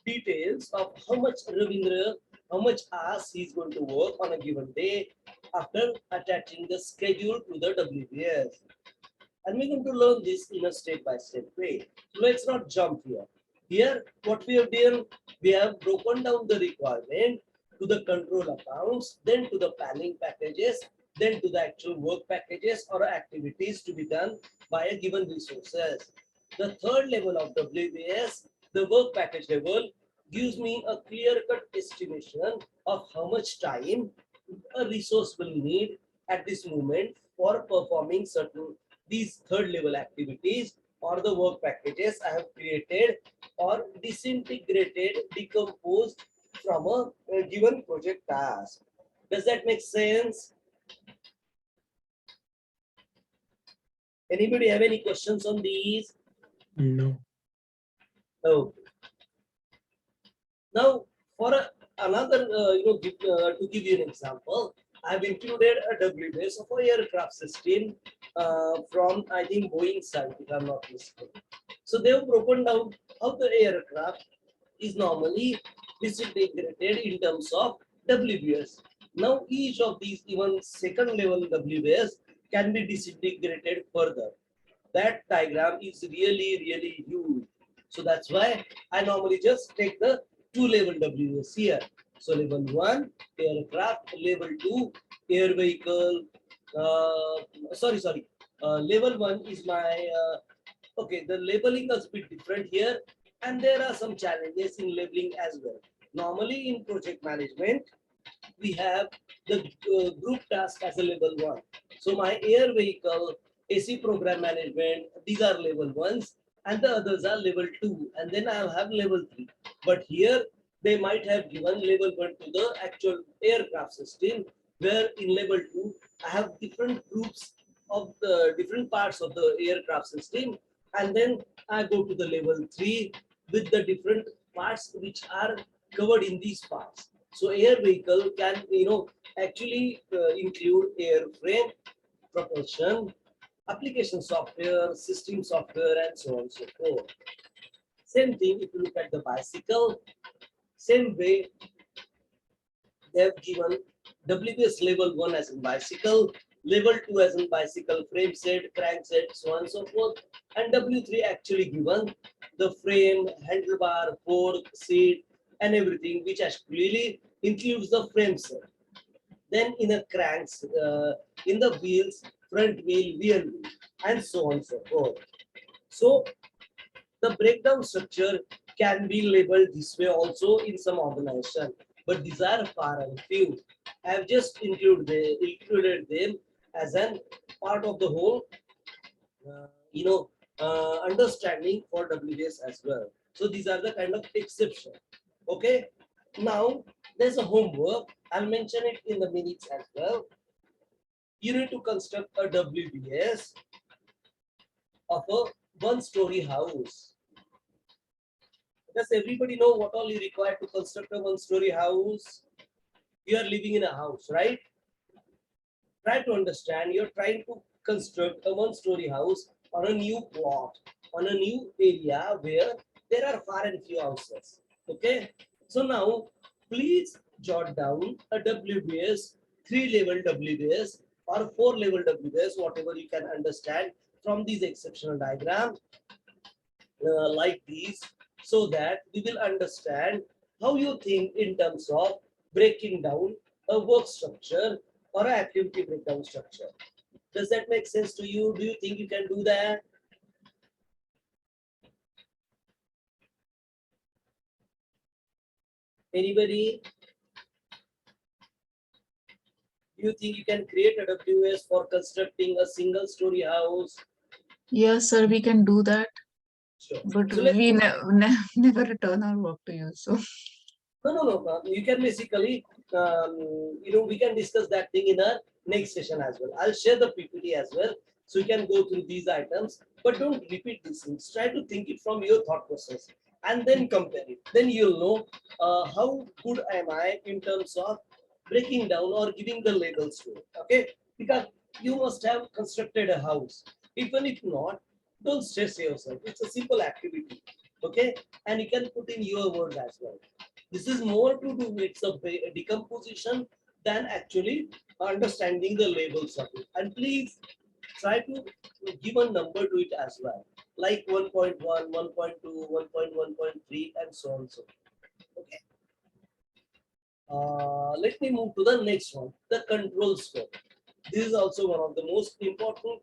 details of how much Ravindra, how much hours he's going to work on a given day after attaching the schedule to the WBS. And we're going to learn this in a step-by-step way. So let's not jump here. Here, what we have done, we have broken down the requirement to the control accounts, then to the planning packages, then to the actual work packages or activities to be done by a given resources. The third level of WBS, the work package level, gives me a clear-cut estimation of how much time a resource will need at this moment for performing certain these third level activities or the work packages I have created or disintegrated, decomposed from a given project task. Does that make sense? Anybody have any questions on these? No. Oh. Now, for another, to give you an example, I've included a WBS of a aircraft system from, I think, Boeing side, if I'm not mistaken. So they've broken down how the aircraft is normally disintegrated in terms of WBS. Now, each of these, even second level WBS, can be disintegrated further. That diagram is really, really huge. So that's why I normally just take the two level WBS here. So level 1, aircraft, level 2, air vehicle. Level 1 is my, okay, the labeling is a bit different here. And there are some challenges in labeling as well. Normally in project management, we have the group task as a level 1. So my air vehicle, AC program management, these are level 1s, and the others are level 2, and then I'll have level 3. But here they might have given level 1 to the actual aircraft system, where in level 2 I have different groups of the different parts of the aircraft system, and then I go to the level 3 with the different parts which are covered in these parts. So air vehicle can, actually include airframe, propulsion, application software, system software, and so on and so forth. Same thing if you look at the bicycle, same way they have given WBS level 1 as in bicycle, level 2 as in bicycle frame set, crank set, so on and so forth, and W3 actually given the frame, handlebar, fork, seat, and everything, which actually includes the frame set. Then in a cranks, in the wheels, front wheel, rear wheel, and so on and so forth. So the breakdown structure can be labeled this way also in some organization, but these are far and few. I have just included them as an part of the whole, understanding for WBS as well. So these are the kind of exception. Okay. Now there's a homework. I'll mention it in the minutes as well. You need to construct a WBS of a one-story house. Does everybody know what all you require to construct a one-story house? You are living in a house, right? Try to understand. You're trying to construct a one-story house on a new plot, on a new area where there are far and few houses. Okay. So now, please jot down a WBS, 3-level WBS or 4-level WBS, whatever you can understand from these exceptional diagrams like these, so that we will understand how you think in terms of breaking down a work structure or an activity breakdown structure. Does that make sense to you? Do you think you can do that? Anybody? Do you think you can create a WS for constructing a single story house? Yes, sir, we can do that, Sure. but So let's we never return our work to you. So no. You can basically, we can discuss that thing in a next session as well. I'll share the PPT as well, so you can go through these items. But don't repeat these things. Try to think it from your thought process and then compare it. Then you'll know how good am I in terms of breaking down or giving the labels to it. Okay, because you must have constructed a house. Even if not, don't stress yourself. It's a simple activity. Okay, and you can put in your words as well. This is more to do with some decomposition than actually understanding the labels of it. And please try to give a number to it as well, like 1.1, 1.2, 1.1.3, and so on. So, okay. Let me move to the next one, the control scope. This is also one of the most important,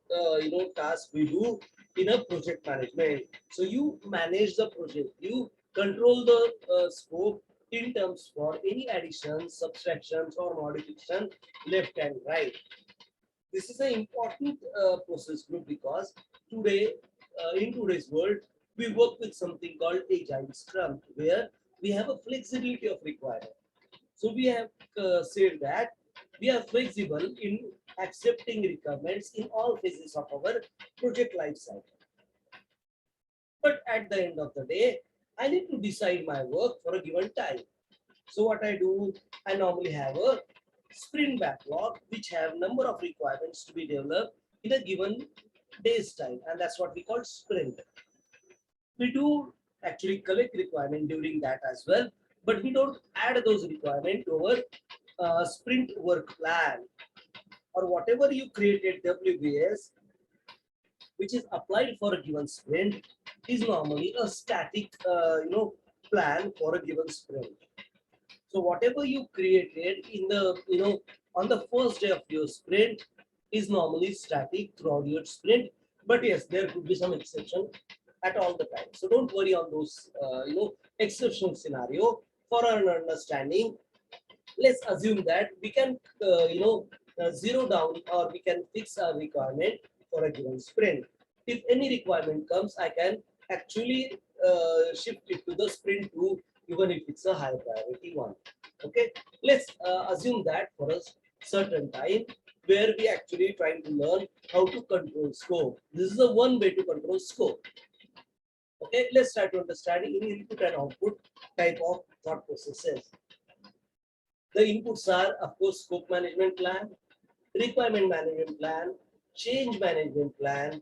tasks we do in a project management. So you manage the project, you control the scope in terms for any additions, subtractions, or modification left and right. This is an important process group because today, in today's world, we work with something called Agile Scrum, where we have a flexibility of requirement. So we have said that we are flexible in accepting requirements in all phases of our project life cycle. But at the end of the day, I need to decide my work for a given time. So what I do, I normally have a sprint backlog, which have number of requirements to be developed in a given day's time, and that's what we call sprint. We do actually collect requirement during that as well, but we don't add those requirements to our sprint work plan or whatever you created WBS, which is applied for a given sprint, is normally a static, plan for a given sprint. So whatever you created in the, on the first day of your sprint is normally static throughout your sprint. But yes, there could be some exception at all the time. So don't worry on those, exceptional scenario. For our understanding, let's assume that we can, zero down or we can fix a requirement for a given sprint. If any requirement comes, I can actually shift it to the sprint 2, even if it's a high priority one. Okay, let's assume that for a certain time where we actually trying to learn how to control scope. This is the one way to control scope. Okay, let's try to understand in input and output type of thought processes. The inputs are, of course, scope management plan, requirement management plan, change management plan,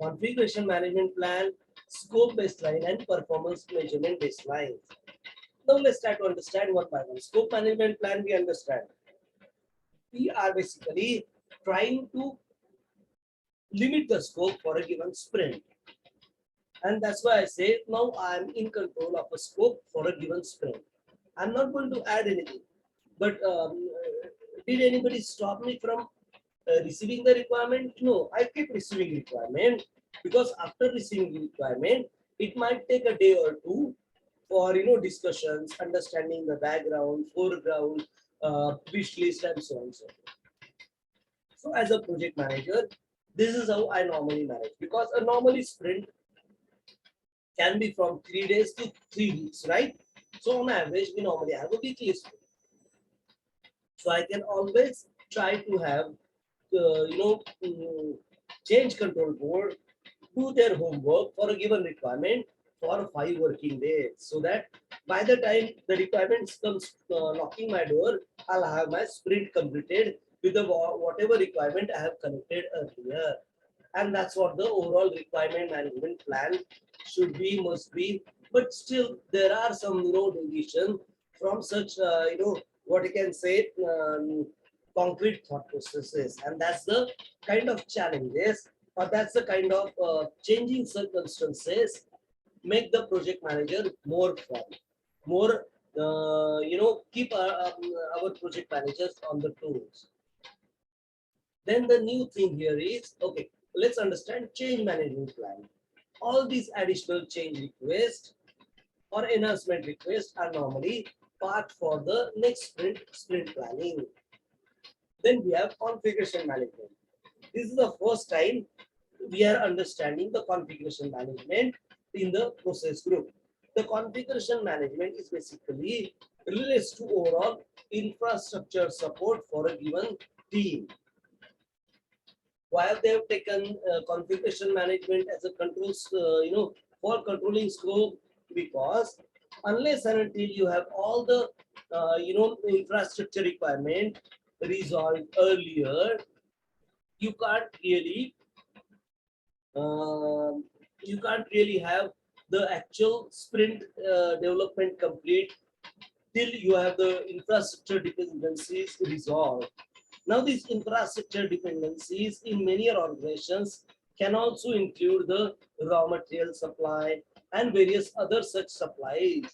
configuration management plan, scope baseline, and performance measurement baseline. Now let's try to understand one by one. Scope management plan, we understand. We are basically trying to limit the scope for a given sprint. And that's why I say now I'm in control of a scope for a given sprint. I'm not going to add anything. But did anybody stop me from receiving the requirement? No, I keep receiving requirement because after receiving the requirement, it might take a day or two for discussions, understanding the background, foreground, wish list, and so on. So as a project manager, this is how I normally manage because a normally sprint can be from 3 days to 3 weeks, right? So on average, we normally have a weekly sprint. So I can always try to have, change control board do their homework for a given requirement for 5 working days, so that by the time the requirements comes knocking my door, I'll have my sprint completed with the whatever requirement I have connected earlier. And that's what the overall requirement management plan should be, must be. But still, there are some deviation from such what you can say concrete thought processes, and that's the kind of challenges, or that's the kind of changing circumstances make the project manager more fun, more keep our project managers on the toes. Then the new thing here is, okay, let's understand change management plan. All these additional change requests or enhancement requests are normally part for the next sprint planning. Then we have configuration management. This is the first time we are understanding the configuration management in the process group. The configuration management is basically relates to overall infrastructure support for a given team. Why have they have taken configuration management as a controls, for controlling scope? Because unless and until you have all the, infrastructure requirement resolved earlier, you can't really you can't really have the actual sprint development complete till you have the infrastructure dependencies resolved. Now, these infrastructure dependencies in many organizations can also include the raw material supply and various other such supplies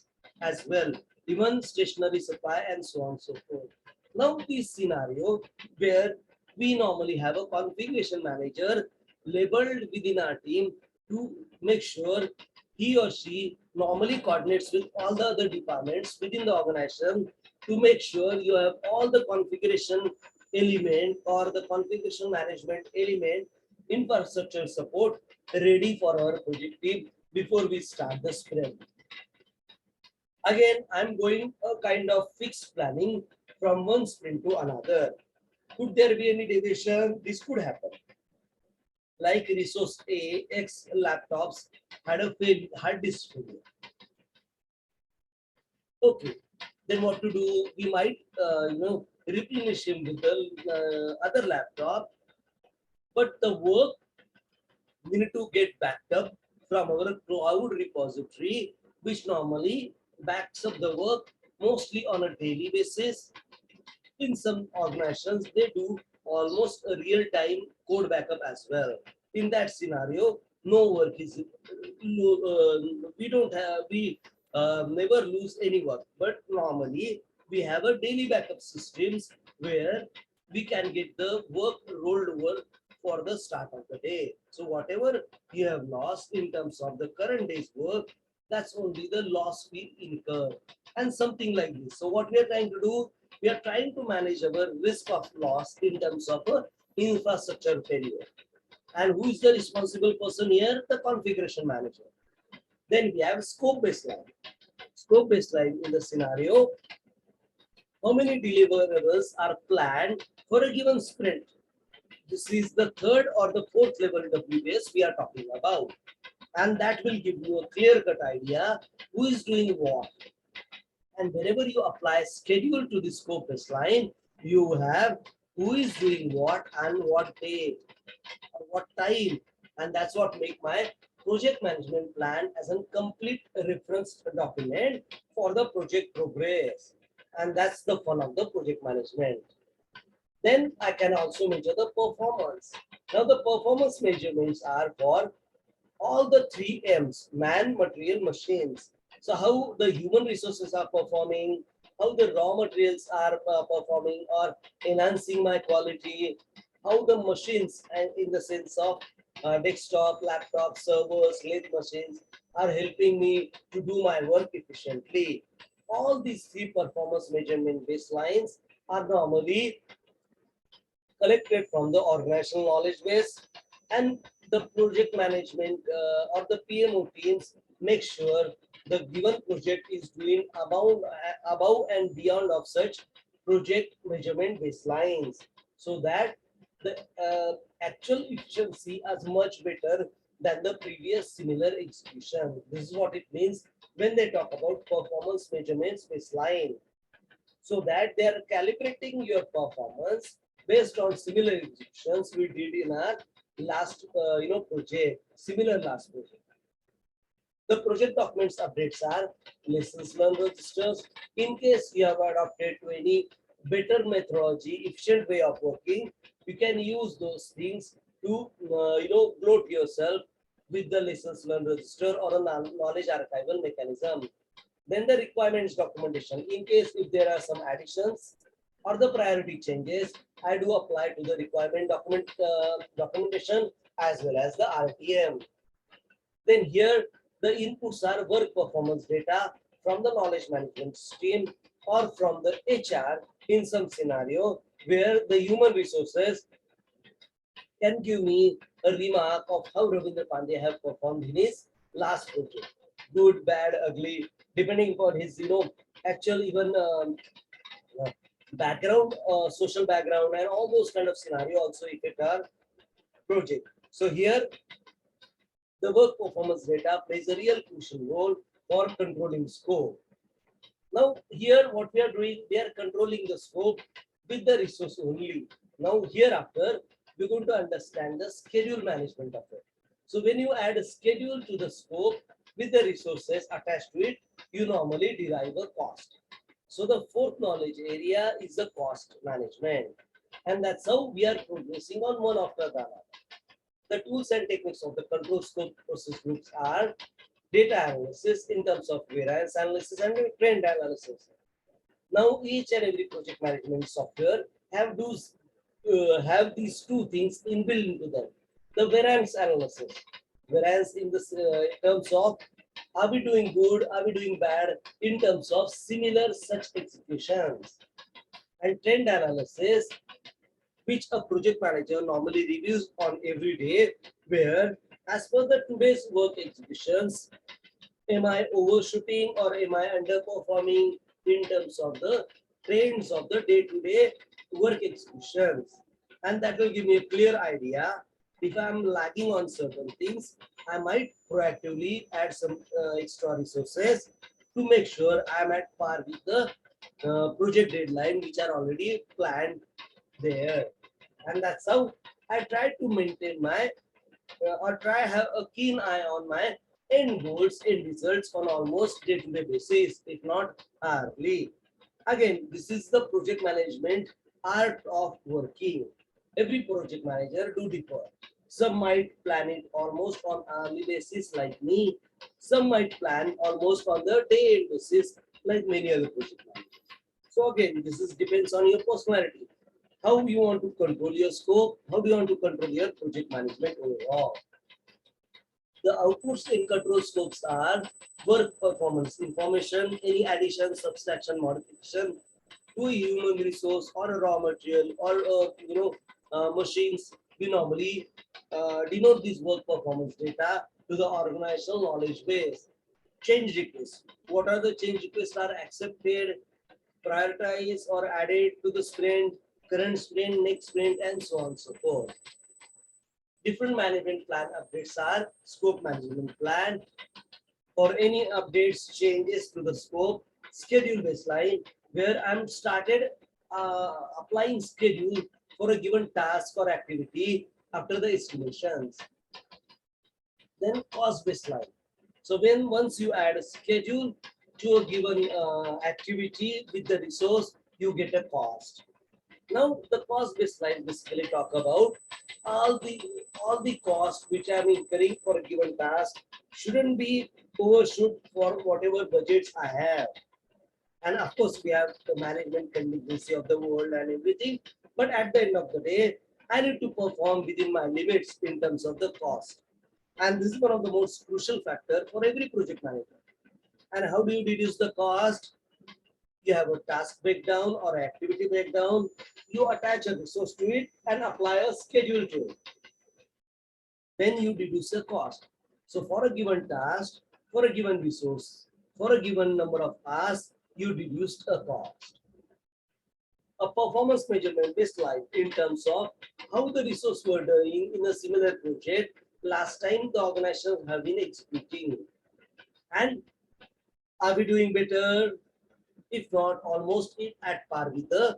as well, even stationary supply and so on and so forth. Now, this scenario where we normally have a configuration manager labeled within our team to make sure he or she normally coordinates with all the other departments within the organization to make sure you have all the configuration element or the configuration management element infrastructure support ready for our project team before we start the sprint. Again, I'm going a kind of fixed planning from one sprint to another. Could there be any deviation? This could happen. Like resource A, X laptops had a hard disk failure. Okay, then what to do? We might, replenish him with the other laptop, but the work we need to get backed up from our cloud repository, which normally backs up the work mostly on a daily basis. In some organizations, they do almost a real-time code backup as well. In that scenario, no work is we don't have we never lose any work, but normally we have a daily backup systems where we can get the work rolled over for the start of the day. So whatever you have lost in terms of the current day's work, that's only the loss we incur and something like this. So what we are trying to do, we are trying to manage our risk of loss in terms of infrastructure failure. And who is the responsible person here? The configuration manager. Then we have scope baseline. Scope baseline in the scenario, how many deliverables are planned for a given sprint? This is the third or the fourth level WBS we are talking about. And that will give you a clear-cut idea who is doing what. And whenever you apply schedule to the scope baseline, you have who is doing what and what date or what time. And that's what make my project management plan as a complete reference document for the project progress. And that's the fun of the project management. Then I can also measure the performance. Now the performance measurements are for all the 3 M's, man, material, machines. So how the human resources are performing, how the raw materials are performing or enhancing my quality, how the machines and in the sense of desktop, laptop, servers, lathe machines are helping me to do my work efficiently. All these 3 performance measurement baselines are normally collected from the organizational knowledge base, and the project management or the PMO teams make sure the given project is doing above and beyond of such project measurement baselines, so that the actual efficiency is much better than the previous similar execution. This is what it means when they talk about performance measurements baseline, so that they are calibrating your performance based on similar executions we did in our last project, similar last project. The project documents updates are lessons learned registers. In case you have adopted to any better methodology, efficient way of working, you can use those things to gloat yourself with the lessons learned register or a knowledge archival mechanism. Then the requirements documentation. In case if there are some additions or the priority changes, I do apply to the requirement documentation as well as the RTM. Then here The inputs are work performance data from the knowledge management stream or from the HR in some scenario where the human resources can give me a remark of how Ravindra Pande have performed in his last project. Good, bad, ugly, depending upon his, actual even uh, background, social background, and all those kind of scenario also if it are project. So here the work performance data plays a real crucial role for controlling scope. Now here what we are doing, we are controlling the scope with the resource only. Now hereafter, we're going to understand the schedule management of it. So when you add a schedule to the scope with the resources attached to it, you normally derive a cost. So the fourth knowledge area is the cost management. And that's how we are progressing on one after the other. The tools and techniques of the control scope process groups are data analysis in terms of variance analysis and trend analysis. Now each and every project management software have these two things inbuilt into them. The variance analysis, variance in terms of are we doing good, are we doing bad in terms of similar such executions, and trend analysis, which a project manager normally reviews on every day, where as per the today's work executions, am I overshooting or am I underperforming in terms of the trends of the day-to-day work executions? And that will give me a clear idea. If I'm lagging on certain things, I might proactively add some extra resources to make sure I'm at par with the project deadline, which are already planned there. And that's how I try to maintain my or try have a keen eye on my end goals, end results on almost day-to-day basis, if not hourly. Again, this is the project management art of working. Every project manager do differ. Some might plan it almost on hourly basis like me. Some might plan almost on the day-end basis like many other project managers. So again, this is depends on your personality. How you want to control your scope, how do you want to control your project management overall. The outputs in control scopes are work performance information, any addition, subtraction, modification to a human resource or a raw material or machines. We normally denote this work performance data to the organizational knowledge base. Change requests. What are the change requests are accepted, prioritized, or added to the sprint, current sprint, next sprint, and so on and so forth. Different management plan updates are scope management plan for any updates, changes to the scope, schedule baseline, where I'm started applying schedule for a given task or activity after the estimations. Then cost baseline. So when once you add a schedule to a given activity with the resource, you get a cost. Now the cost baseline basically talk about all the cost which I'm incurring for a given task shouldn't be overshoot for whatever budgets I have. And of course, we have the management contingency of the world and everything. But at the end of the day, I need to perform within my limits in terms of the cost. And this is one of the most crucial factor for every project manager. And how do you reduce the cost? You have a task breakdown or activity breakdown. You attach a resource to it and apply a schedule to it. Then you reduce the cost. So for a given task, for a given resource, for a given number of hours, you reduced a cost. A performance measurement baseline in terms of how the resource were doing in a similar project last time the organizations have been executing. And are we doing better? If not, almost at par with the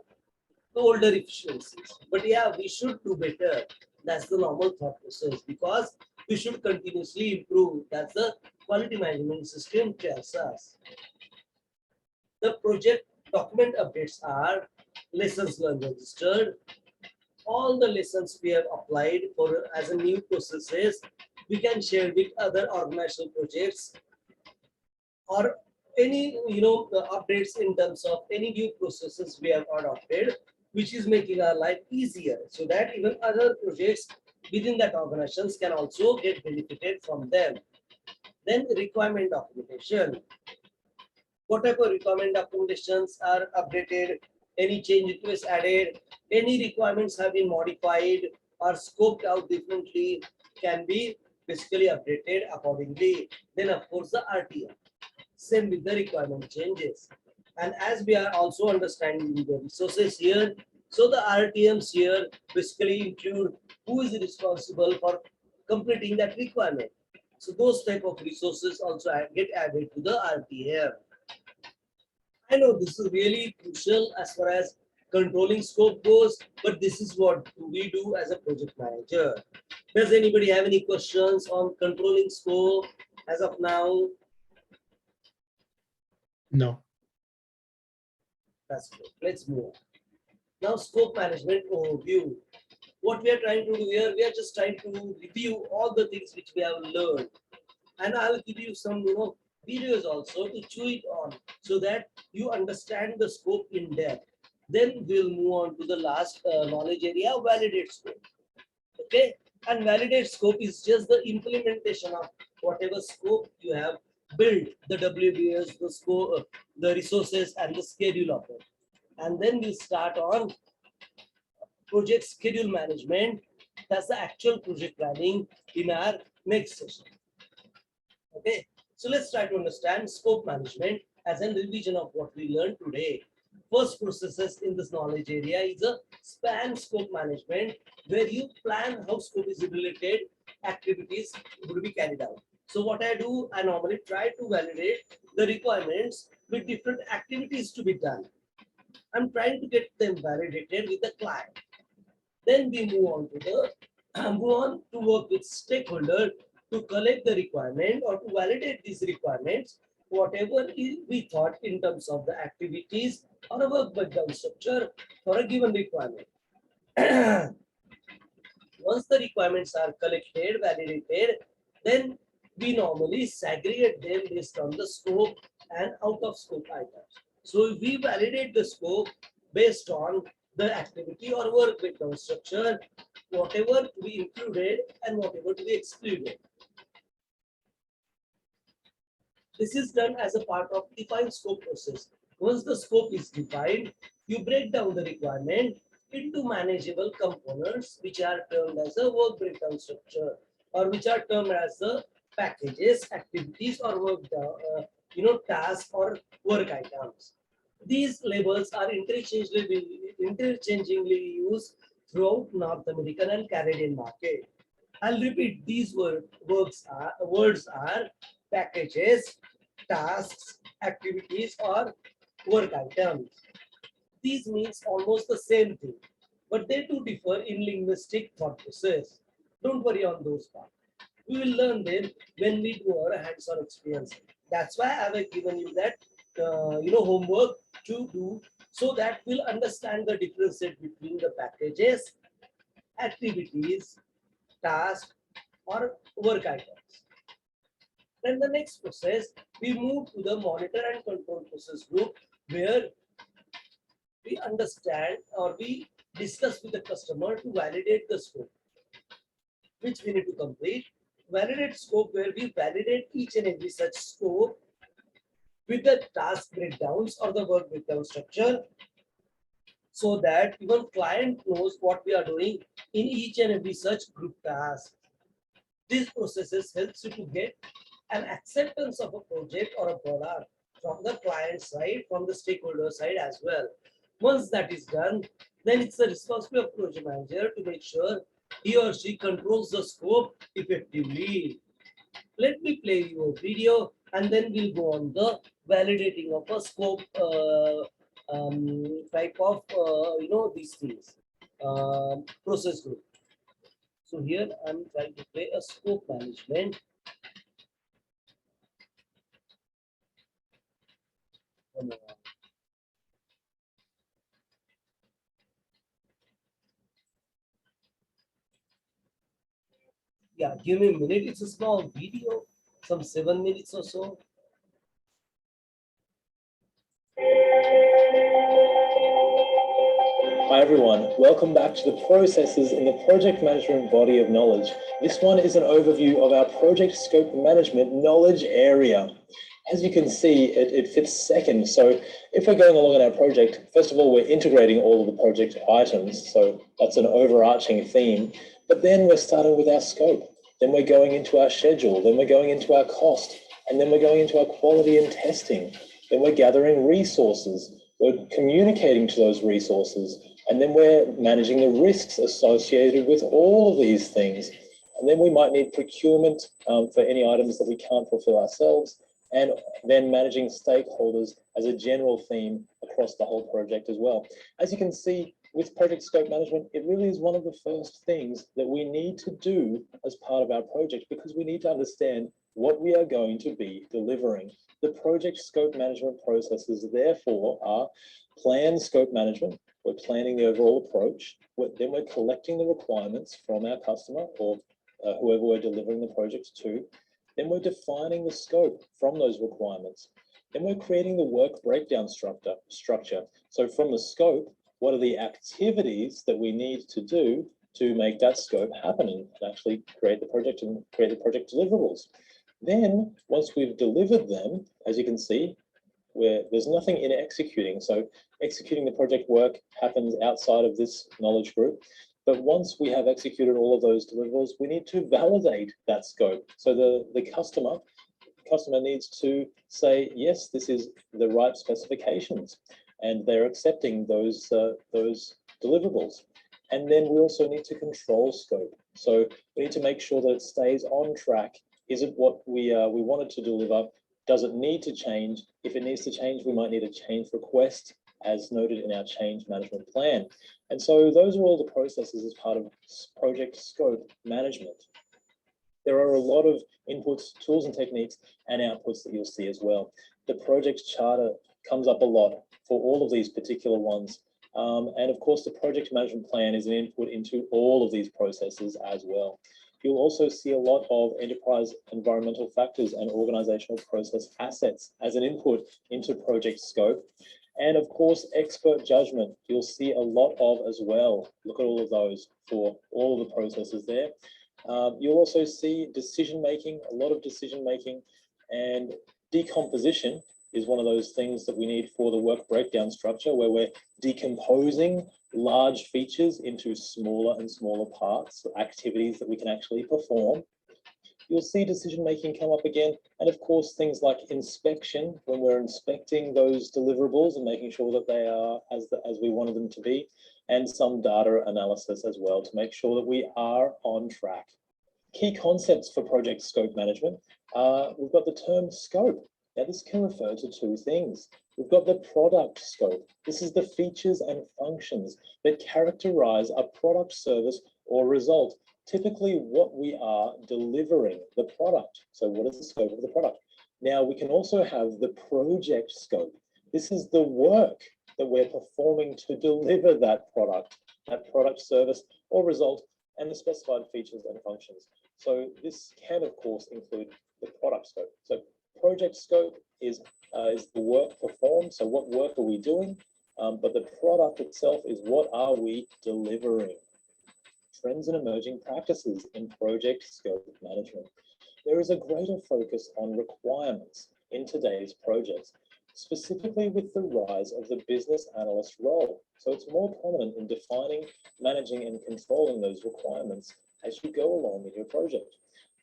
older efficiencies. But yeah, we should do better. That's the normal thought process because we should continuously improve. That's the quality management system tells us. The project document updates are lessons learned registered. All the lessons we have applied for as a new processes, we can share with other organizational projects or any updates in terms of any new processes we have adopted, which is making our life easier so that even other projects within that organizations can also get benefited from them. Then requirement documentation. What type of requirement documentations are updated? Any change requests added? Any requirements have been modified or scoped out differently can be basically updated accordingly. Then of course the RTM. Same with the requirement changes. And as we are also understanding the resources here, so the RTMs here basically include who is responsible for completing that requirement. So those type of resources also get added to the RTM. I know this is really crucial as far as controlling scope goes, but this is what we do as a project manager. Does anybody have any questions on controlling scope as of now? No. That's good. Let's move on. Now, scope management overview. What we are trying to do here, we are just trying to review all the things which we have learned. And I'll give you some, videos also to chew it on so that you understand the scope in depth. Then we'll move on to the last knowledge area, validate scope. Okay, and validate scope is just the implementation of whatever scope you have built, the WBS, the scope, the resources, and the schedule of it. And then we start on project schedule management. That's the actual project planning in our next session. Okay, so let's try to understand scope management as a revision of what we learned today. First processes in this knowledge area is a span scope management, where you plan how scope is related activities will be carried out. So what I do, I normally try to validate the requirements with different activities to be done. I'm trying to get them validated with the client. Then we move on to work with stakeholder to collect the requirement or to validate these requirements, whatever we thought in terms of the activities or a work breakdown structure for a given requirement. Once the requirements are collected, validated, then we normally segregate them based on the scope and out of scope items. So we validate the scope based on the activity or work breakdown structure, whatever to be included and whatever to be excluded. This is done as a part of defined scope process. Once the scope is defined, you break down the requirement into manageable components, which are termed as a work breakdown structure, or which are termed as the packages, activities, or work, tasks or work items. These labels are interchangeably used throughout North American and Canadian market. I'll repeat these words are packages, tasks, activities, or work items. These means almost the same thing, but they do differ in linguistic thought process. Don't worry on those parts. We will learn them when we do our hands-on experience. That's why I have given you that homework to do, so that we'll understand the differences between the packages, activities, tasks, or work items. Then the next process, we move to the monitor and control process group, where we understand or we discuss with the customer to validate the scope, which we need to complete. Validate scope, where we validate each and every such scope with the task breakdowns or the work breakdown structure, so that even client knows what we are doing in each and every such group task. These processes helps you to get an acceptance of a project or a product from the client side, from the stakeholder side as well. Once that is done, then it's the responsibility of project manager to make sure he or she controls the scope effectively. Let me play you a video, and then we'll go on the validating of a scope type of these things, process group. So here I'm trying to play a scope management. Yeah, give me a minute. It's a small video, some 7 minutes or so. I everyone, welcome back to the processes in the project management body of knowledge. This one is an overview of our project scope management knowledge area. As you can see, it fits second. So if we're going along in our project, first of all, we're integrating all of the project items. So that's an overarching theme. But then we're starting with our scope. Then we're going into our schedule. Then we're going into our cost. And then we're going into our quality and testing. Then we're gathering resources. We're communicating to those resources. And then we're managing the risks associated with all of these things. And then we might need procurement for any items that we can't fulfill ourselves. And then managing stakeholders as a general theme across the whole project as well. As you can see, with project scope management, it really is one of the first things that we need to do as part of our project, because we need to understand what we are going to be delivering. The project scope management processes, therefore, are plan scope management. We're planning the overall approach. Then we're collecting the requirements from our customer or whoever we're delivering the project to. Then we're defining the scope from those requirements. Then we're creating the work breakdown structure. So from the scope, what are the activities that we need to do to make that scope happen and actually create the project and create the project deliverables? Then once we've delivered them, as you can see, there's nothing in executing. So executing the project work happens outside of this knowledge group. But once we have executed all of those deliverables, we need to validate that scope. So the customer needs to say, yes, this is the right specifications, and they're accepting those deliverables. And then we also need to control scope. So we need to make sure that it stays on track. Is it what we wanted to deliver? Does it need to change? If it needs to change, we might need a change request, as noted in our change management plan. And so those are all the processes as part of project scope management. There are a lot of inputs, tools and techniques and outputs that you'll see as well. The project charter comes up a lot for all of these particular ones. And of course, the project management plan is an input into all of these processes as well. You'll also see a lot of enterprise environmental factors and organizational process assets as an input into project scope. And of course, expert judgment, you'll see a lot of as well. Look at all of those for all of the processes there. You'll also see decision-making, a lot of decision-making, and decomposition is one of those things that we need for the work breakdown structure, where we're decomposing large features into smaller and smaller parts, activities that we can actually perform. You'll see decision-making come up again. And of course, things like inspection, when we're inspecting those deliverables and making sure that they are as we wanted them to be, and some data analysis as well to make sure that we are on track. Key concepts for project scope management. We've got the term scope. Now this can refer to two things. We've got the product scope. This is the features and functions that characterize a product, service, or result. Typically what we are delivering, the product. So what is the scope of the product? Now we can also have the project scope. This is the work that we're performing to deliver that product, service, or result, and the specified features and functions. So this can of course include the product scope. So project scope is the work performed. So what work are we doing? But the product itself is what are we delivering? Trends and emerging practices in project scope management. There is a greater focus on requirements in today's projects, specifically with the rise of the business analyst role. So it's more prominent in defining, managing, and controlling those requirements as you go along with your project.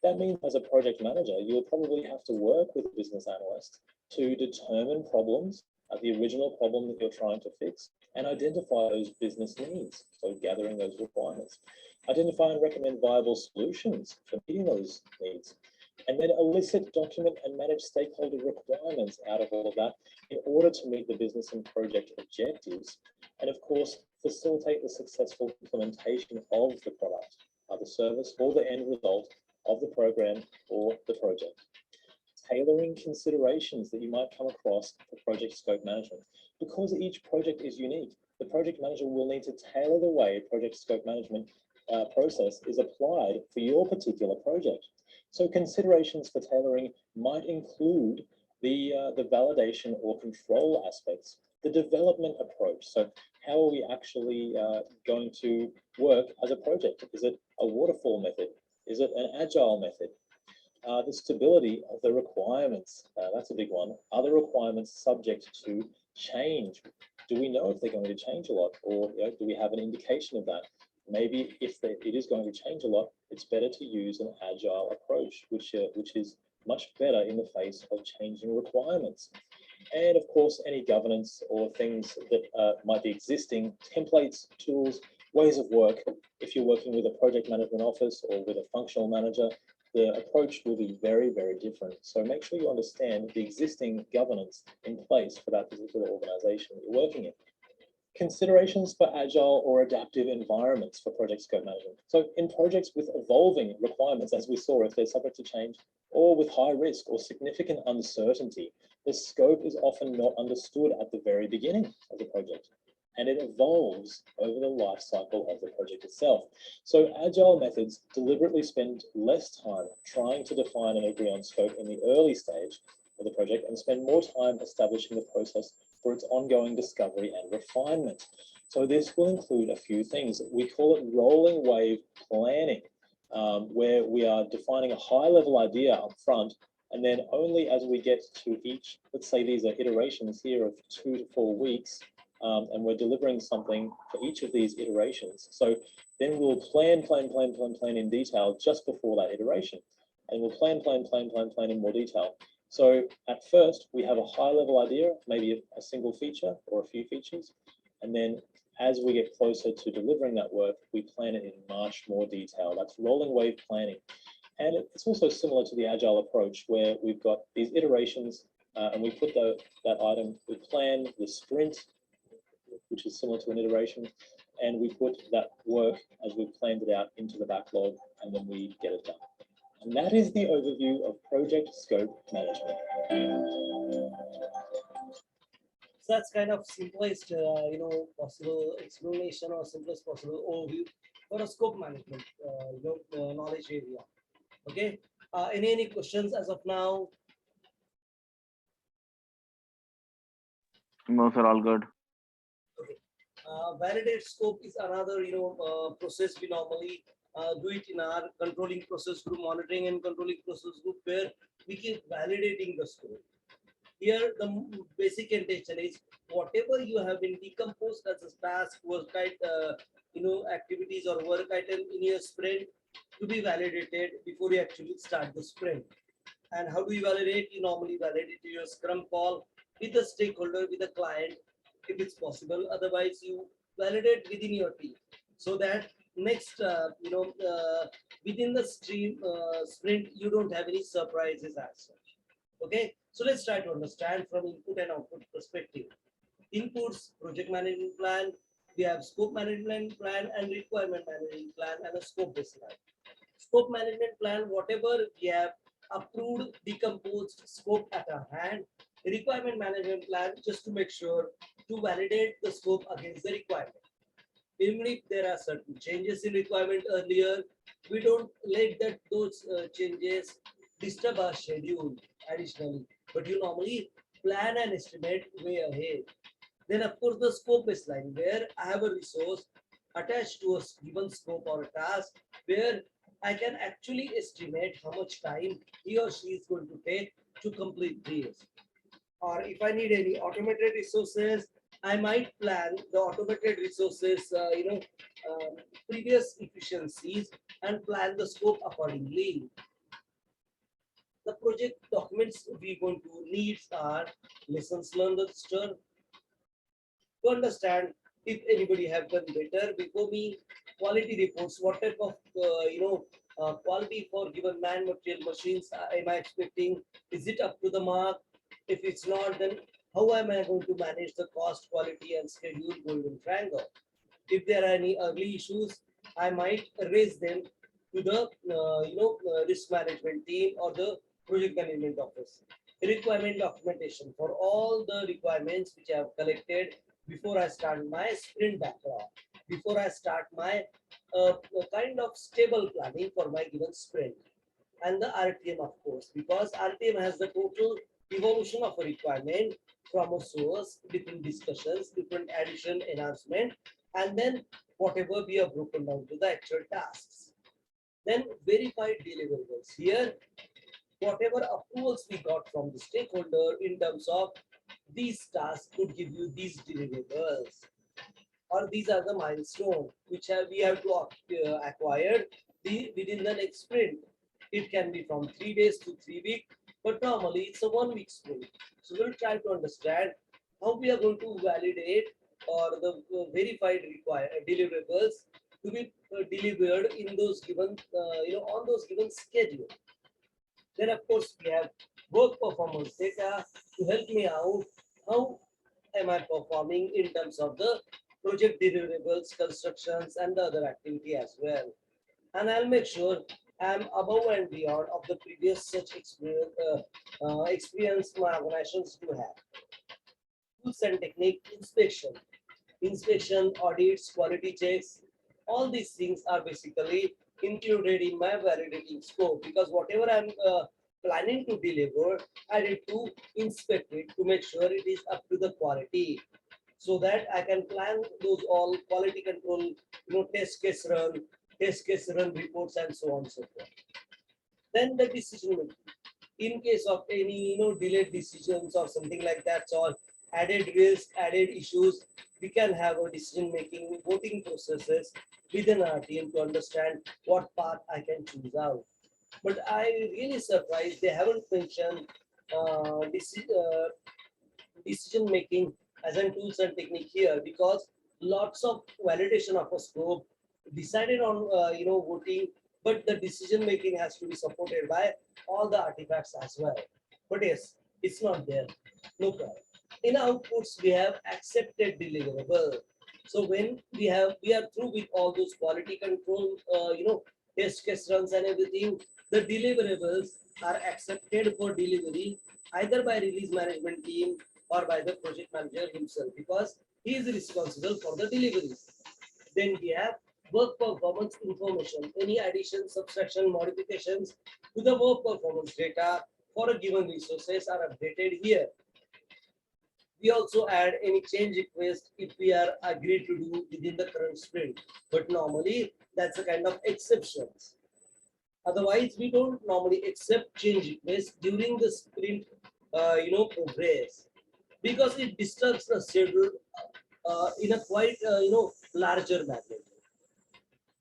That means as a project manager, you'll probably have to work with a business analyst to determine problems, the original problem that you're trying to fix, and identify those business needs, so gathering those requirements. Identify and recommend viable solutions for meeting those needs, and then elicit, document, and manage stakeholder requirements out of all of that in order to meet the business and project objectives. And of course, facilitate the successful implementation of the product, the service, or the end result of the program or the project. Tailoring considerations that you might come across for project scope management. Because each project is unique, the project manager will need to tailor the way project scope management process is applied for your particular project. So considerations for tailoring might include the validation or control aspects the development approach. So how are we actually going to work as a project? Is it a waterfall method? Is it an agile method? The stability of the requirements, that's a big one. Are the requirements subject to change? Do we know if they're going to change a lot, or do we have an indication of that? Maybe if it is going to change a lot, it's better to use an agile approach, which is much better in the face of changing requirements. And of course, any governance or things that might be existing, templates, tools, ways of work. If you're working with a project management office or with a functional manager, the approach will be very, very different. So make sure you understand the existing governance in place for that particular organization that you're working in. Considerations for agile or adaptive environments for project scope management. So in projects with evolving requirements, as we saw, if they're subject to change, or with high risk or significant uncertainty, the scope is often not understood at the very beginning of the project, and it evolves over the life cycle of the project itself. So agile methods deliberately spend less time trying to define and agree on scope in the early stage of the project and spend more time establishing the process for its ongoing discovery and refinement. So this will include a few things. We call it rolling wave planning, where we are defining a high level idea up front, and then only as we get to each, let's say these are iterations here of 2 to 4 weeks, and we're delivering something for each of these iterations. So then we'll plan in detail just before that iteration. And we'll plan in more detail. So at first, we have a high level idea, maybe a single feature or a few features. And then as we get closer to delivering that work, we plan it in much more detail. That's rolling wave planning. And it's also similar to the agile approach, where we've got these iterations and we put that item, we plan the sprint, which is similar to an iteration, and we put that work as we've planned it out into the backlog, and then we get it done. And that is the overview of project scope management. So that's kind of simplest, possible explanation or simplest possible overview for a scope management, knowledge area. Okay. Any questions as of now? No, sir, all good. Okay. Validate scope is another, process we normally do it in our controlling process group, monitoring and controlling process group, where we keep validating the scope. Here, the basic intention is whatever you have been decomposed as a task, work item, activities or work item in your sprint to be validated before you actually start the sprint. And how do you validate? You normally validate your Scrum call with the stakeholder, with the client, if it's possible. Otherwise, you validate within your team, so that next, within the sprint, you don't have any surprises as such. Okay, so let's try to understand from input and output perspective. Inputs, project management plan, we have scope management plan and requirement management plan and a scope baseline. Scope management plan, whatever we have approved, decomposed scope at our hand. Requirement management plan, just to make sure to validate the scope against the requirement. Even if there are certain changes in requirement earlier, we don't let those changes disturb our schedule additionally, but you normally plan and estimate way ahead. Then of course the scope baseline, where I have a resource attached to a given scope or a task, where I can actually estimate how much time he or she is going to take to complete this. Or if I need any automated resources, I might plan the automated resources, previous efficiencies and plan the scope accordingly. The project documents we're going to need are lessons learned register to understand if anybody have done better before me, quality reports, what type of quality for given man, material, machines am I expecting? Is it up to the mark? If it's not, then how am I going to manage the cost, quality, and schedule golden triangle? If there are any early issues, I might raise them to the risk management team or the project management office. Requirement documentation for all the requirements which I have collected before I start my sprint backlog, before I start my kind of stable planning for my given sprint. And the RTM, of course, because RTM has the total evolution of a requirement from a source, different discussions, different addition, enhancement, and then whatever we have broken down to the actual tasks. Then verified deliverables. Here, whatever approvals we got from the stakeholder in terms of these tasks could give you these deliverables, or these are the milestones which we have to acquire within the next sprint. It can be from 3 days to 3 weeks, but normally it's a 1 week sprint. So we'll try to understand how we are going to validate or the verified deliverables to be delivered in those given, on those given schedule. Then of course we have work performance data to help me out. How am I performing in terms of the project deliverables, constructions, and the other activity as well. And I'll make sure I'm above and beyond of the previous such experience my organizations do have. Tools and technique, inspection, audits, quality checks, all these things are basically included in my validating scope, because whatever I'm planning to deliver, I need to inspect it to make sure it is up to the quality, so that I can plan those all quality control, test case run reports, and so on and so forth. Then the decision making. In case of any delayed decisions or something like that, or added risk, added issues, we can have a decision making voting processes within our team to understand what path I can choose out. But I really surprised they haven't mentioned decision making as a tools and technique here, because lots of validation of a scope decided on voting, but the decision making has to be supported by all the artifacts as well. But yes, it's not there. No problem. In outputs, we have accepted deliverable. So when we are through with all those quality control, test case runs and everything, the deliverables are accepted for delivery either by release management team or by the project manager himself, because he is responsible for the delivery. Then we have work performance information. Any addition, subtraction, modifications to the work performance data for a given resources are updated here. We also add any change request if we are agreed to do within the current sprint, but normally that's a kind of exceptions. Otherwise, we don't normally accept change requests during the sprint, progress, because it disturbs the schedule in a quite, larger magnitude.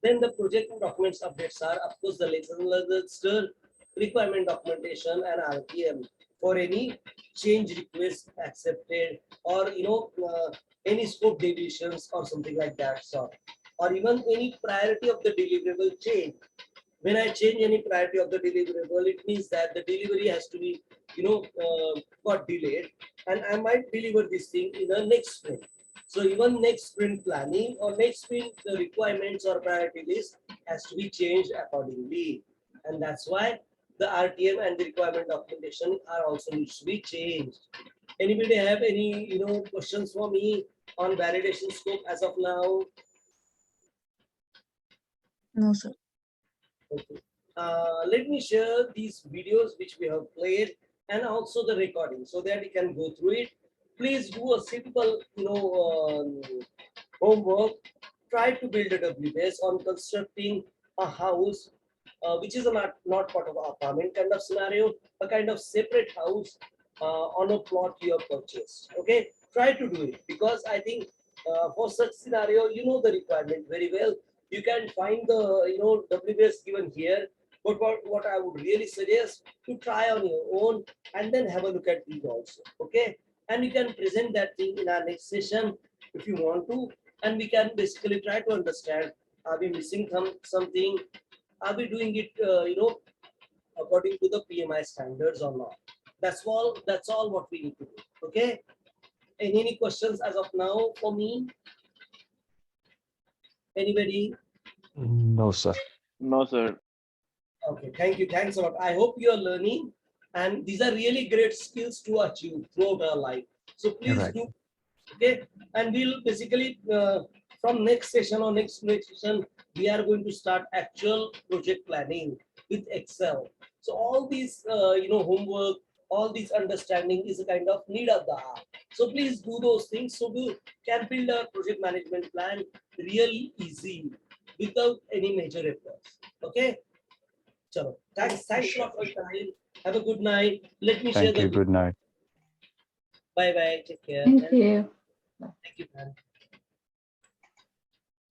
Then the project documents updates are, of course, the lesson register, requirement documentation, and RTM for any change request accepted, or any scope deviations or something like that sort, or even any priority of the deliverable change. When I change any priority of the deliverable, it means that the delivery has to be got delayed, and I might deliver this thing in the next sprint. So even next sprint planning or next sprint requirements or priority list has to be changed accordingly, and that's why the RTM and the requirement documentation are also needs to be changed. Anybody have any questions for me on validation scope as of now? No, sir. Okay. Let me share these videos which we have played and also the recording so that you can go through it. Please do a simple homework. Try to build a WBS on constructing a house which is not part of an apartment kind of scenario, a kind of separate house on a plot you have purchased. Okay, try to do it, because I think for such scenario, the requirement very well. You can find the WBS given here, but what I would really suggest to try on your own and then have a look at these also. Okay, and you can present that thing in our next session if you want to, and we can basically try to understand, are we missing something? Are we doing it, according to the PMI standards or not? That's all what we need to do. Okay. Any questions as of now for me? Anybody? No, sir. No, sir. Okay. Thank you. Thanks a lot. I hope you are learning, and these are really great skills to achieve throughout our life. So please Right. do. Okay. And we'll basically from next session or next session, we are going to start actual project planning with Excel. So all these, homework all these understanding is a kind of need of the hour. So please do those things so we can build a project management plan really easy without any major efforts. Okay. So thanks a lot for your time. Have a good night. Let me share Thank the you. Good night. Bye bye. Take care. Thank you. Thank you, man.